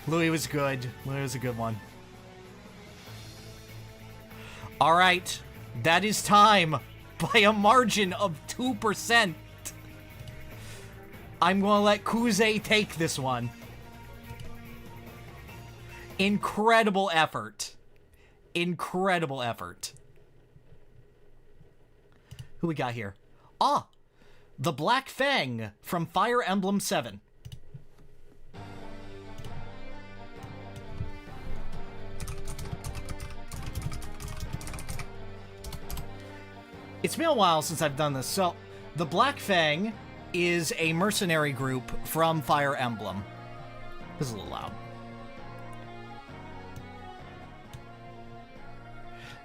A: Louis was good. Louis was a good one. Alright. That is time. By a margin of 2%. I'm going to let Kuze take this one. Incredible effort. Incredible effort. Who we got here? Ah! The Black Fang from Fire Emblem 7. It's been a while since I've done this. So, the Black Fang is a mercenary group from Fire Emblem. This is a little loud.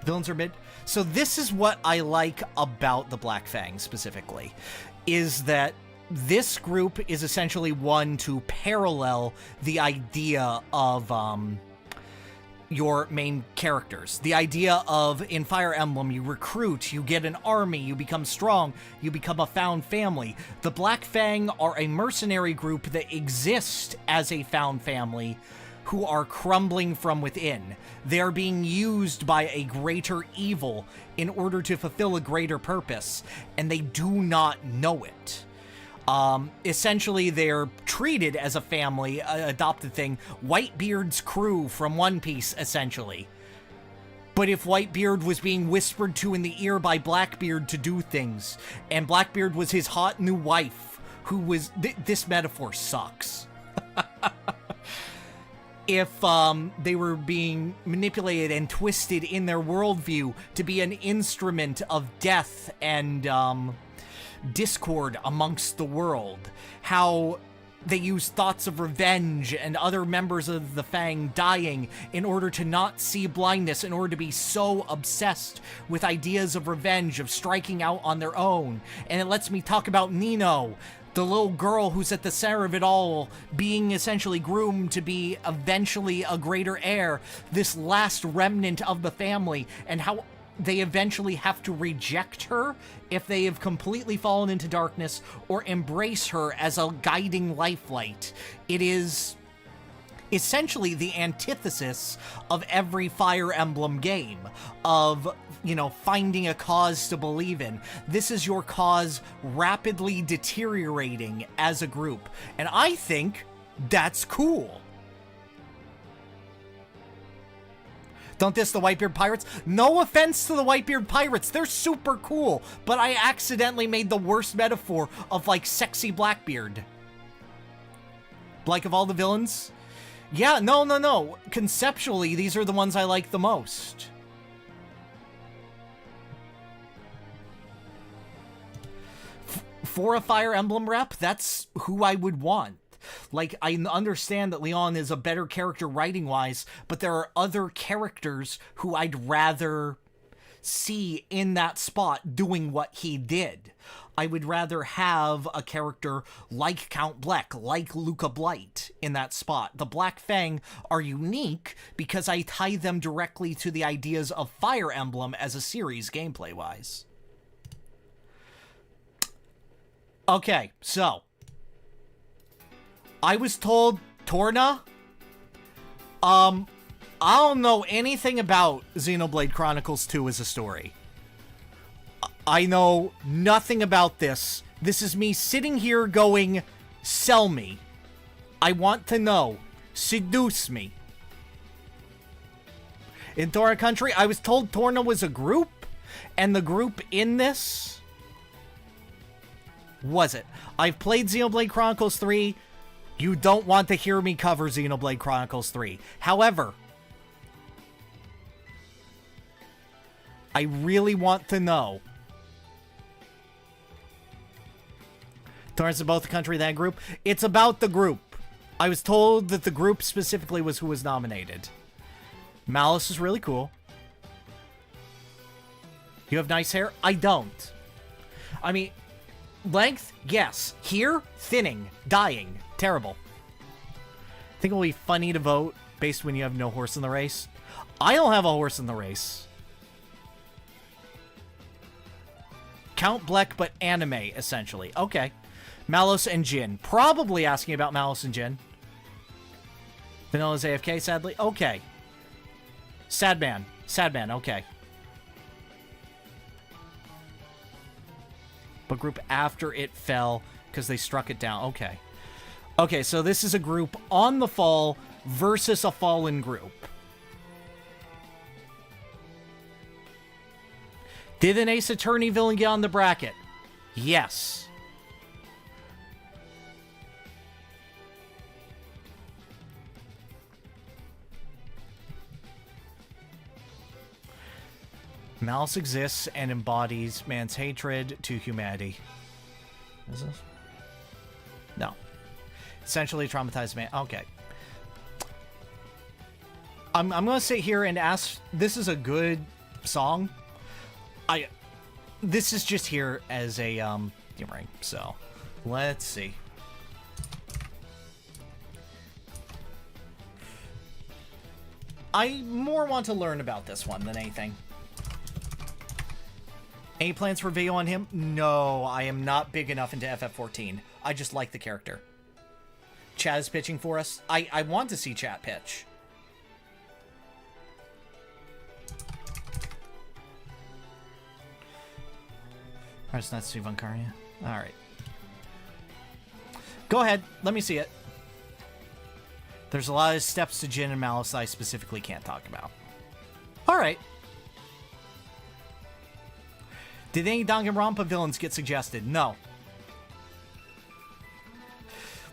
A: Villains are mid. So this is what I like about the Black Fang specifically, is that this group is essentially one to parallel the idea of, your main characters. The idea of, in Fire Emblem, you recruit, you get an army, you become strong, you become a found family. The Black Fang are a mercenary group that exist as a found family who are crumbling from within. They are being used by a greater evil in order to fulfill a greater purpose, and they do not know it. Essentially, they're treated as a family, adopted thing. Whitebeard's crew from One Piece, essentially. But if Whitebeard was being whispered to in the ear by Blackbeard to do things, and Blackbeard was his hot new wife, who was... this metaphor sucks. If they were being manipulated and twisted in their worldview to be an instrument of death and discord amongst the world, how they use thoughts of revenge and other members of the Fang dying in order to not see blindness, in order to be so obsessed with ideas of revenge, of striking out on their own. And it lets me talk about Nino, the little girl who's at the center of it all, being essentially groomed to be eventually a greater heir, this last remnant of the family, and how they eventually have to reject her if they have completely fallen into darkness, or embrace her as a guiding lifelight. It is essentially the antithesis of every Fire Emblem game, of, you know, finding a cause to believe in. This is your cause rapidly deteriorating as a group, and I think that's cool. Don't diss the Whitebeard Pirates. No offense to the Whitebeard Pirates. They're super cool, but I accidentally made the worst metaphor of, like, sexy Blackbeard. Like, of all the villains? Yeah, no. Conceptually, these are the ones I like the most. For a Fire Emblem rep, that's who I would want. Like, I understand that Leon is a better character writing-wise, but there are other characters who I'd rather see in that spot doing what he did. I would rather have a character like Count Bleck, like Luca Blight in that spot. The Black Fang are unique because I tie them directly to the ideas of Fire Emblem as a series, gameplay-wise. Okay, so I was told Torna. I don't know anything about Xenoblade Chronicles 2 as a story. I know nothing about this. This is me sitting here going, sell me. I want to know. Seduce me. In Torna Country, I was told Torna was a group, and the group in this was it. I've played Xenoblade Chronicles 3. You don't want to hear me cover Xenoblade Chronicles 3. However, I really want to know. Torrents of both the country and that group. It's about the group. I was told that the group specifically was who was nominated. Malice is really cool. You have nice hair? I don't. I mean, length? Yes. Here? Thinning. Dying. Terrible. I think it'll be funny to vote based when you have no horse in the race. I don't have a horse in the race. Count Bleck, but anime, essentially. Okay. Malos and Jin. Probably asking about Malos and Jin. Vanilla's AFK, sadly. Okay. Sad man. Sad man, okay. But group after it fell because they struck it down. Okay. Okay, so this is a group on the fall versus a fallen group. Did an Ace Attorney villain get on the bracket? Yes. Malice exists and embodies man's hatred to humanity. Is this? No. Essentially traumatized man. Okay. I'm gonna sit here and ask. This is a good song. This is just here as a ring. So let's see. I more want to learn about this one than anything. Any plans for a video on him? No, I am not big enough into FF14. I just like the character. Chat is pitching for us. I want to see chat pitch. Alright, it's not Steve Karnia. Alright. Go ahead. Let me see it. There's a lot of steps to Jin and Malice I specifically can't talk about. Alright. Did any Danganronpa villains get suggested? No.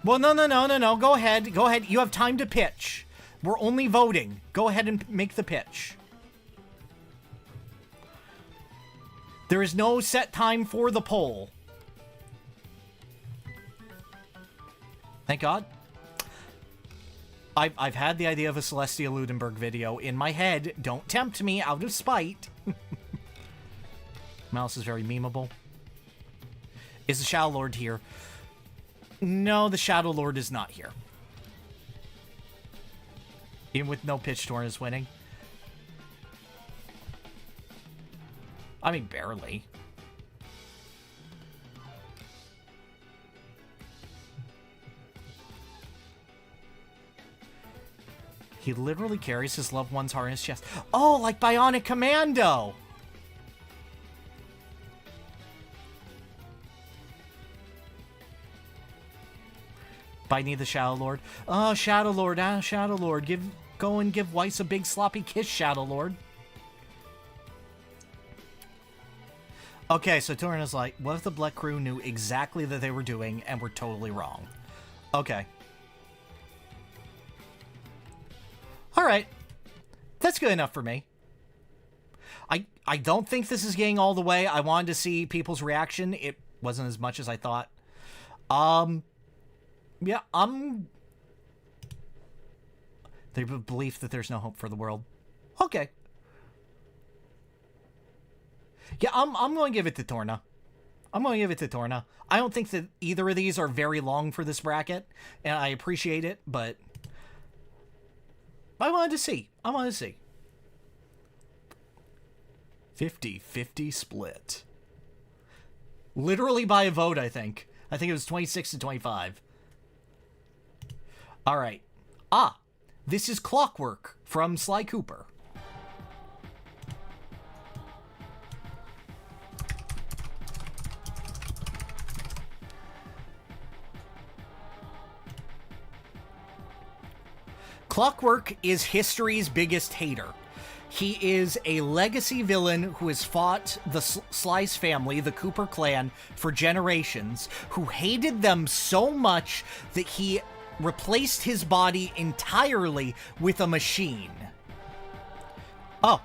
A: Well, no. Go ahead. Go ahead. You have time to pitch. We're only voting. Go ahead and make the pitch. There is no set time for the poll. Thank God. I've had the idea of a Celestia Ludenberg video in my head. Don't tempt me out of spite. Mouse is very memeable. Is the Shadow Lord here? No, the Shadow Lord is not here. Even with no pitch, Torn is winning. I mean, barely. He literally carries his loved one's heart in his chest. Oh, like Bionic Commando! Biting the Shadow Lord. Oh, Shadow Lord, Shadow Lord. Go and give Weiss a big sloppy kiss, Shadow Lord. Okay, so Torin is like, what if the Black Crew knew exactly that they were doing and were totally wrong? Okay. Alright. That's good enough for me. I don't think this is getting all the way. I wanted to see people's reaction. It wasn't as much as I thought. Yeah, the belief that there's no hope for the world. Okay. Yeah, I'm going to give it to Torna. I'm going to give it to Torna. I don't think that either of these are very long for this bracket, and I appreciate it, but I wanted to see. 50-50 split. Literally by a vote, I think. I think it was 26 to 25. All right. This is Clockwork from Sly Cooper. Clockwork is history's biggest hater. He is a legacy villain who has fought the Slice family, the Cooper clan, for generations, who hated them so much that he replaced his body entirely with a machine. Oh,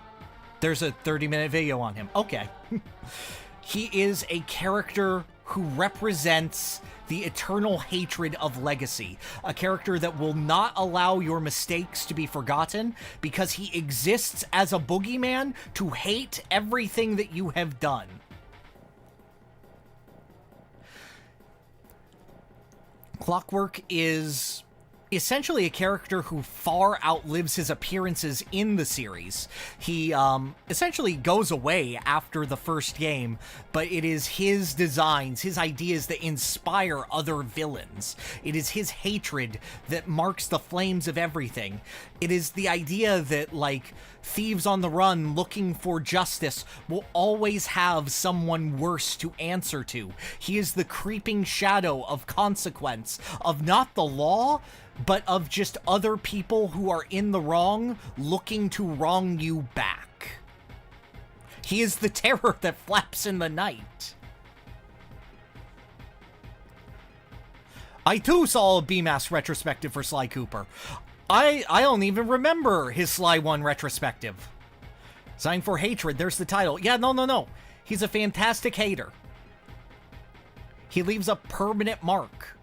A: there's a 30-minute video on him. Okay. He is a character who represents the eternal hatred of legacy, a character that will not allow your mistakes to be forgotten because he exists as a boogeyman to hate everything that you have done. Clockwork is essentially a character who far outlives his appearances in the series. He essentially goes away after the first game, but it is his designs, his ideas that inspire other villains. It is his hatred that marks the flames of everything. It is the idea that, like, thieves on the run looking for justice will always have someone worse to answer to. He is the creeping shadow of consequence, of not the law, but of just other people who are in the wrong looking to wrong you back. He is the terror that flaps in the night. I too saw a BMAS retrospective for Sly Cooper. I don't even remember his Sly 1 retrospective. Sign for Hatred, there's the title. Yeah, no. He's a fantastic hater. He leaves a permanent mark.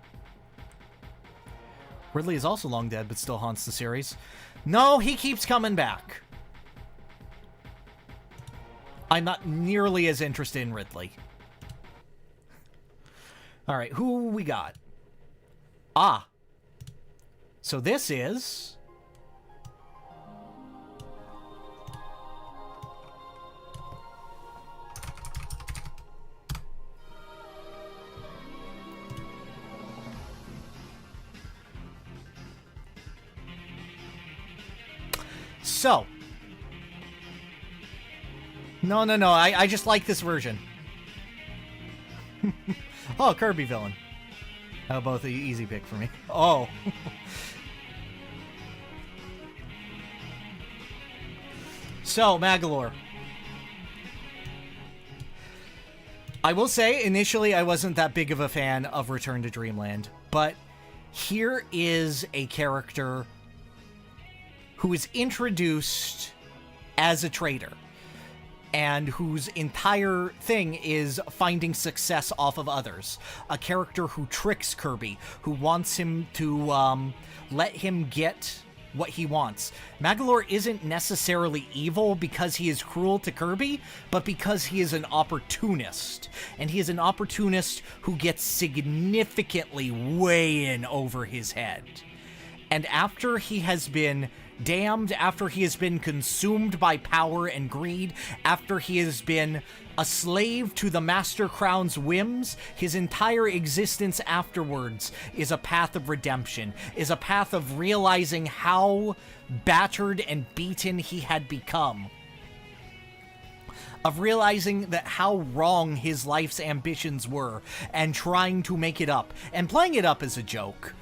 A: Ridley is also long dead, but still haunts the series. No, he keeps coming back. I'm not nearly as interested in Ridley. Alright, who we got? So this is... So. No. I just like this version. Oh, Kirby villain. Both an easy pick for me. Oh. So, Magolor. I will say, initially, I wasn't that big of a fan of Return to Dreamland, but here is a character who is introduced as a traitor, and whose entire thing is finding success off of others. A character who tricks Kirby, who wants him to let him get what he wants. Magolor isn't necessarily evil because he is cruel to Kirby, but because he is an opportunist. And he is an opportunist who gets significantly way in over his head. And after he has been damned, after he has been consumed by power and greed, after he has been a slave to the Master Crown's whims, his entire existence afterwards is a path of redemption, is a path of realizing how battered and beaten he had become, of realizing that how wrong his life's ambitions were, and trying to make it up, and playing it up as a joke,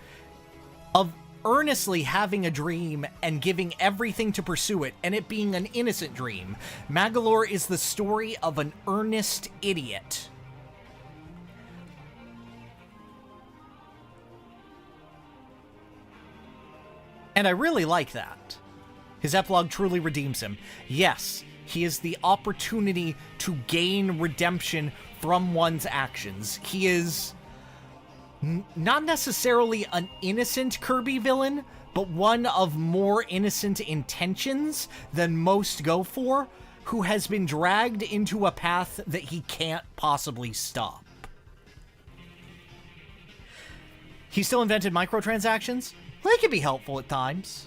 A: of earnestly having a dream and giving everything to pursue it, and it being an innocent dream. Magolor is the story of an earnest idiot. And I really like that. His epilogue truly redeems him. Yes, he is the opportunity to gain redemption from one's actions. He is not necessarily an innocent Kirby villain, but one of more innocent intentions than most go for, who has been dragged into a path that he can't possibly stop. He still invented microtransactions? They can be helpful at times.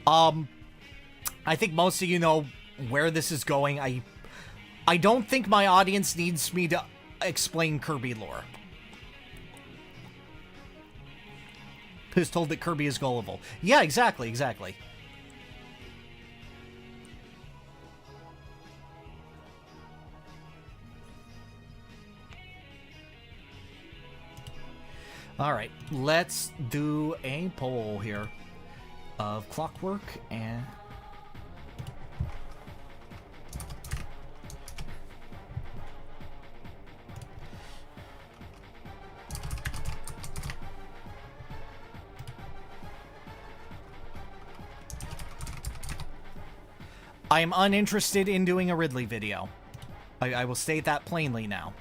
A: I think most of you know where this is going. I don't think my audience needs me to explain Kirby lore. Who's told that Kirby is gullible? Yeah, exactly. All right, let's do a poll here of Clockwork and... I am uninterested in doing a Ridley video. I will state that plainly now.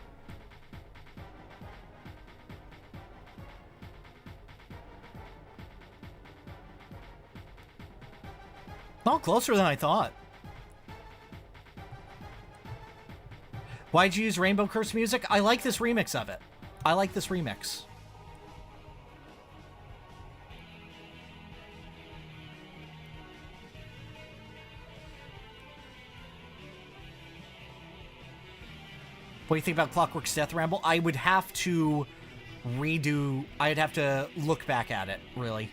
A: Oh, closer than I thought. Why'd you use Rainbow Curse music? I like this remix of it. I like this remix. What do you think about Clockwork's Death Ramble? I would have to redo... I'd have to look back at it, really.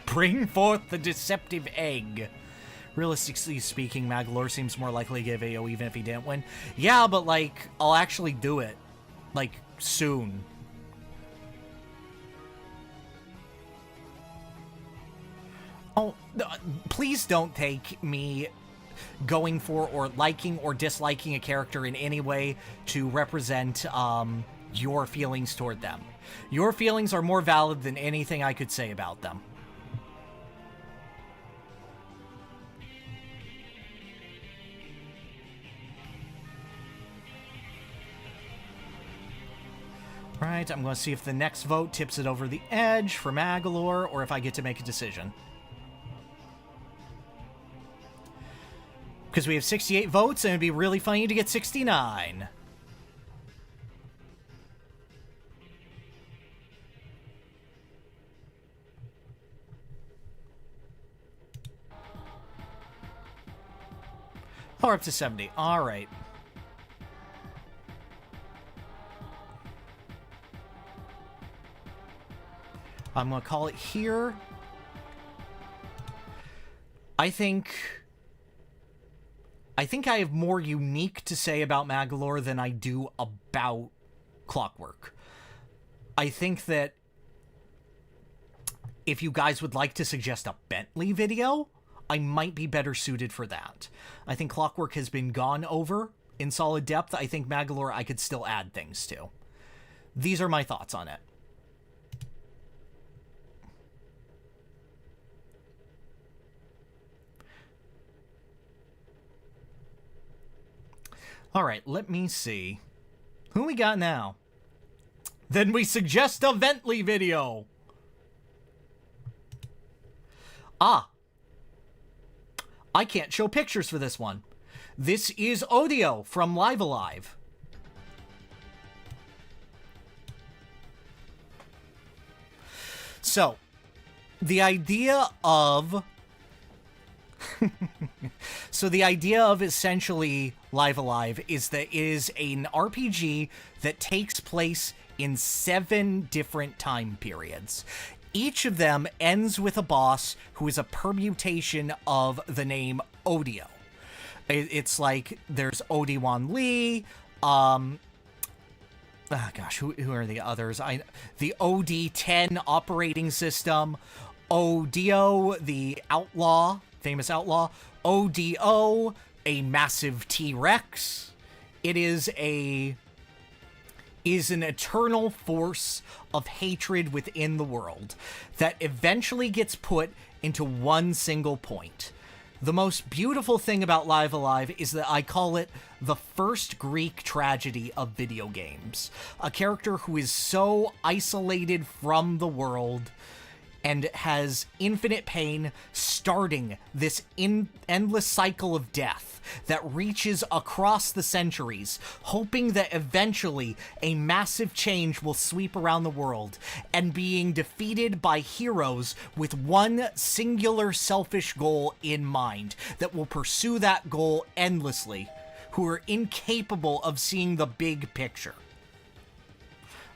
A: Bring forth the deceptive egg. Realistically speaking, Magolor seems more likely to give AO even if he didn't win. Yeah, but, like, I'll actually do it. Like, soon. Oh, please don't take me going for or liking or disliking a character in any way to represent, your feelings toward them. Your feelings are more valid than anything I could say about them. Right, I'm going to see if the next vote tips it over the edge for Magolor, or if I get to make a decision. Because we have 68 votes, and it'd be really funny to get 69. Or up to 70. All right. I'm going to call it here. I think I have more unique to say about Magolor than I do about Clockwork. I think that if you guys would like to suggest a Bentley video, I might be better suited for that. I think Clockwork has been gone over in solid depth. I think Magolor I could still add things to. These are my thoughts on it. All right, let me see. Who we got now? Then we suggest a Bentley video. Ah. I can't show pictures for this one. This is audio from Live Alive. So, the idea of... So the idea of essentially Live Alive is that it is an RPG that takes place in 7 different time periods. Each of them ends with a boss who is a permutation of the name Odio. It's like there's Odi-Wan Lee, who are the others? The OD-10 operating system, Odio, the outlaw, famous outlaw, ODO, a massive T-Rex. It is an eternal force of hatred within the world that eventually gets put into one single point. The most beautiful thing about Live Alive is that I call it the first Greek tragedy of video games. A character who is so isolated from the world and has infinite pain, starting this endless cycle of death that reaches across the centuries, hoping that eventually a massive change will sweep around the world, and being defeated by heroes with one singular selfish goal in mind that will pursue that goal endlessly, who are incapable of seeing the big picture.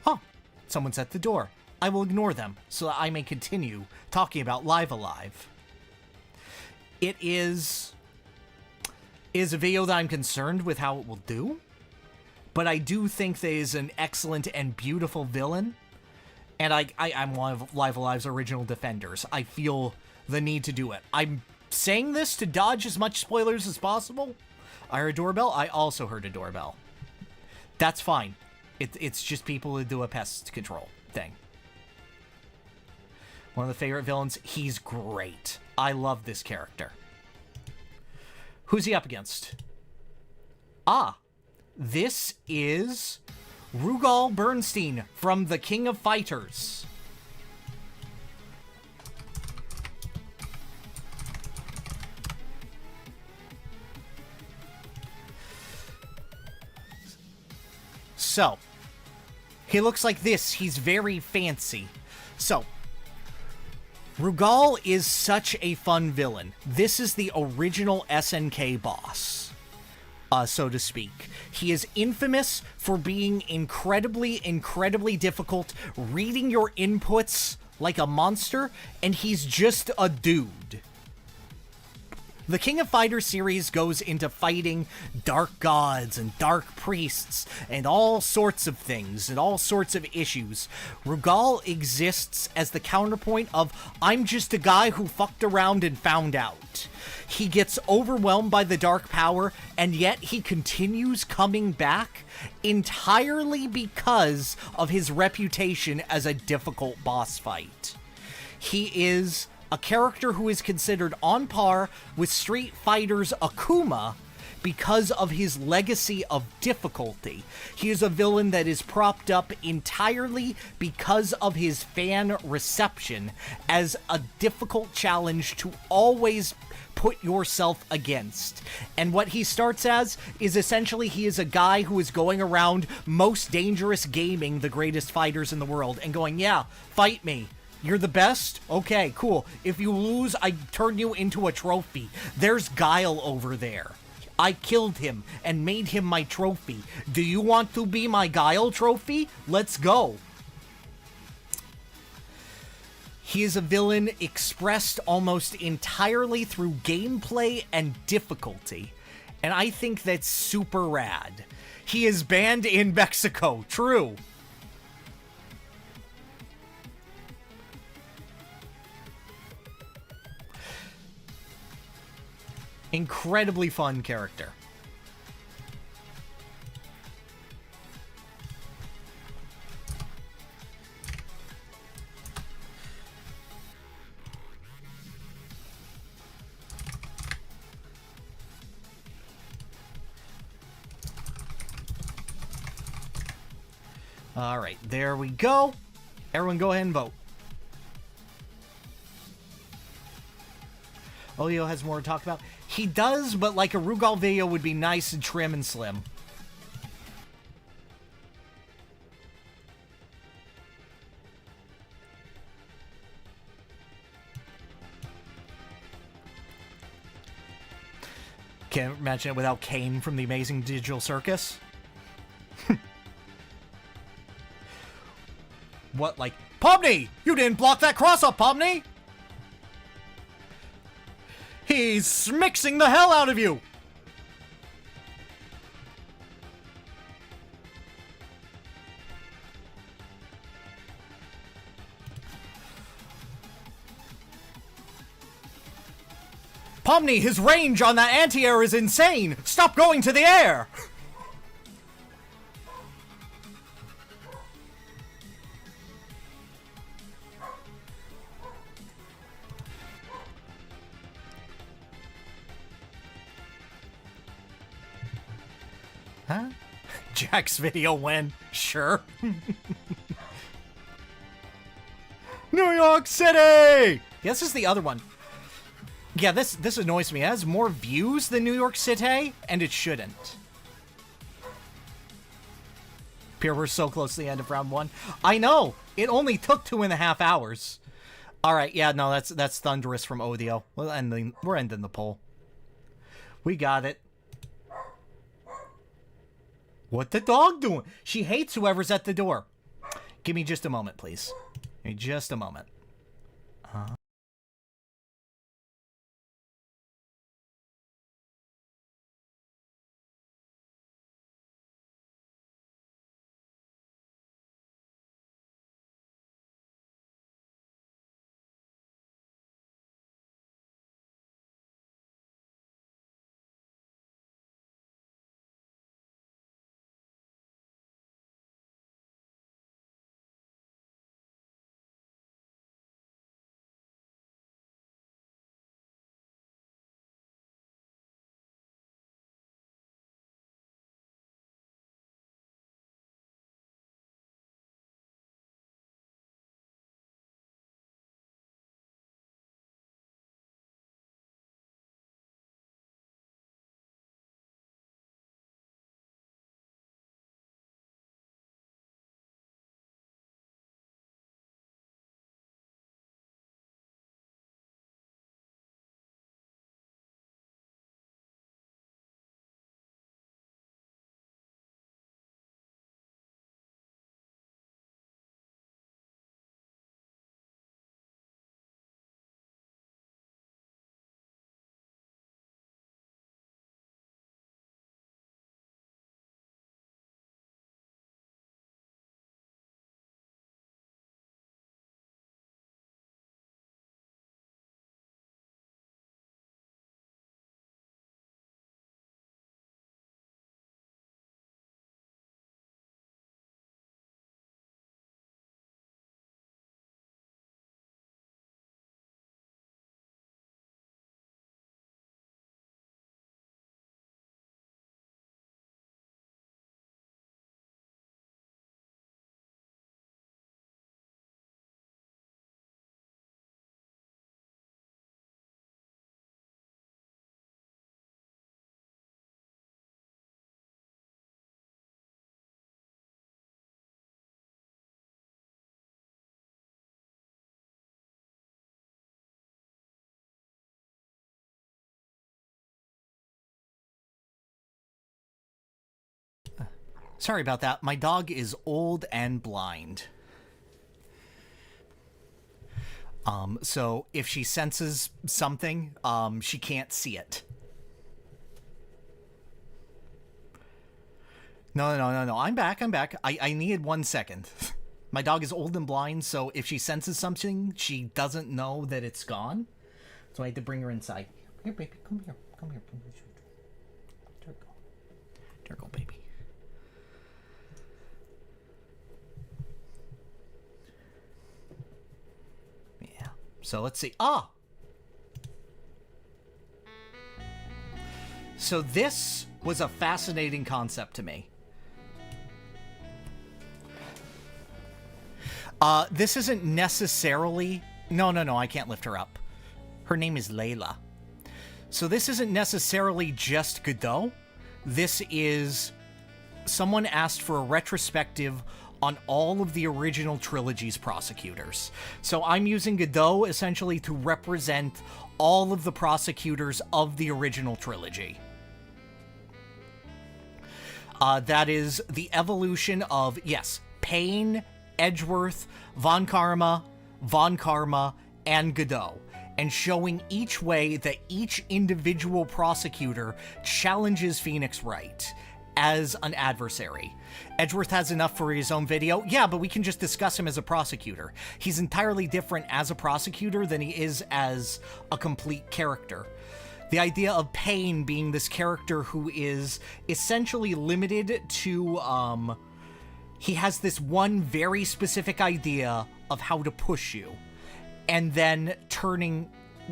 A: Oh, someone's at the door. I will ignore them so that I may continue talking about Live Alive. It is a video that I'm concerned with how it will do, but I do think that it is an excellent and beautiful villain, and I'm one of Live Alive's original defenders. I feel the need to do it. I'm saying this to dodge as much spoilers as possible. I heard a doorbell. I also heard a doorbell. That's fine. It's just people who do a pest control thing. One of the favorite villains. He's great. I love this character. Who's he up against? Ah, this is Rugal Bernstein from The King of Fighters. So, he looks like this. He's very fancy. So, Rugal is such a fun villain. This is the original SNK boss, so to speak. He is infamous for being incredibly, incredibly difficult, reading your inputs like a monster, and he's just a dude. The King of Fighters series goes into fighting dark gods and dark priests and all sorts of things and all sorts of issues. Rugal exists as the counterpoint of, I'm just a guy who fucked around and found out. He gets overwhelmed by the dark power, and yet he continues coming back entirely because of his reputation as a difficult boss fight. He is a character who is considered on par with Street Fighter's Akuma because of his legacy of difficulty. He is a villain that is propped up entirely because of his fan reception as a difficult challenge to always put yourself against. And what he starts as is essentially he is a guy who is going around most dangerous gaming the greatest fighters in the world and going, yeah, fight me. You're the best? Okay, cool. If you lose, I turn you into a trophy. There's Guile over there. I killed him and made him my trophy. Do you want to be my Guile trophy? Let's go. He is a villain expressed almost entirely through gameplay and difficulty, and I think that's super rad. He is banned in Mexico, true. Incredibly fun character. All right, there we go. Everyone go ahead and vote. Olio has more to talk about. He does, but like a Rugal video would be nice and trim and slim. Can't imagine it without Kane from the Amazing Digital Circus. What, like, Pomni! You didn't block that cross-up, Pomni! He's mixing the hell out of you! Pomni, his range on that anti-air is insane! Stop going to the air! Huh? Jack's video win. Sure. New York City! Yeah, this is the other one. Yeah, this annoys me. It has more views than New York City, and it shouldn't. Pierre, we're so close to the end of round 1. I know! It only took 2.5 hours. Alright, yeah, no, that's Thunderous from Odio. We're ending the poll. We got it. What the dog doing? She hates whoever's at the door. Give me just a moment, please. Give me just a moment. Sorry about that. My dog is old and blind. So if she senses something, she can't see it. No. I'm back. I needed 1 second. My dog is old and blind, so if she senses something, she doesn't know that it's gone. So I had to bring her inside. Here, baby. Come here. There you go, baby. Yeah. So let's see. So this was a fascinating concept to me. This isn't necessarily... No, I can't lift her up. Her name is Layla. So this isn't necessarily just Godot. This is... Someone asked for a retrospective on all of the original trilogy's prosecutors. So I'm using Godot essentially to represent all of the prosecutors of the original trilogy. That is the evolution of, yes, Payne, Edgeworth, Von Karma, and Godot, and showing each way that each individual prosecutor challenges Phoenix Wright as an adversary. Edgeworth has enough for his own video. Yeah, but we can just discuss him as a prosecutor. He's entirely different as a prosecutor than he is as a complete character. The idea of Payne being this character who is essentially limited to, he has this one very specific idea of how to push you, and then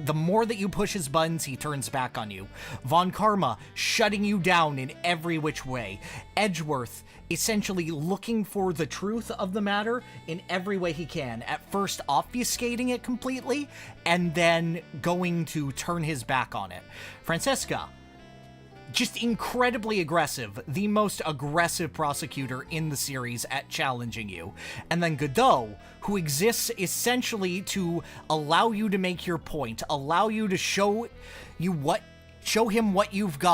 A: the more that you push his buttons, he turns back on you. Von Karma, shutting you down in every which way. Edgeworth, essentially looking for the truth of the matter in every way he can. At first obfuscating it completely, and then going to turn his back on it. Francesca, just incredibly aggressive, the most aggressive prosecutor in the series at challenging you. And then Godot, who exists essentially to allow you to make your point, allow you to show him what you've got.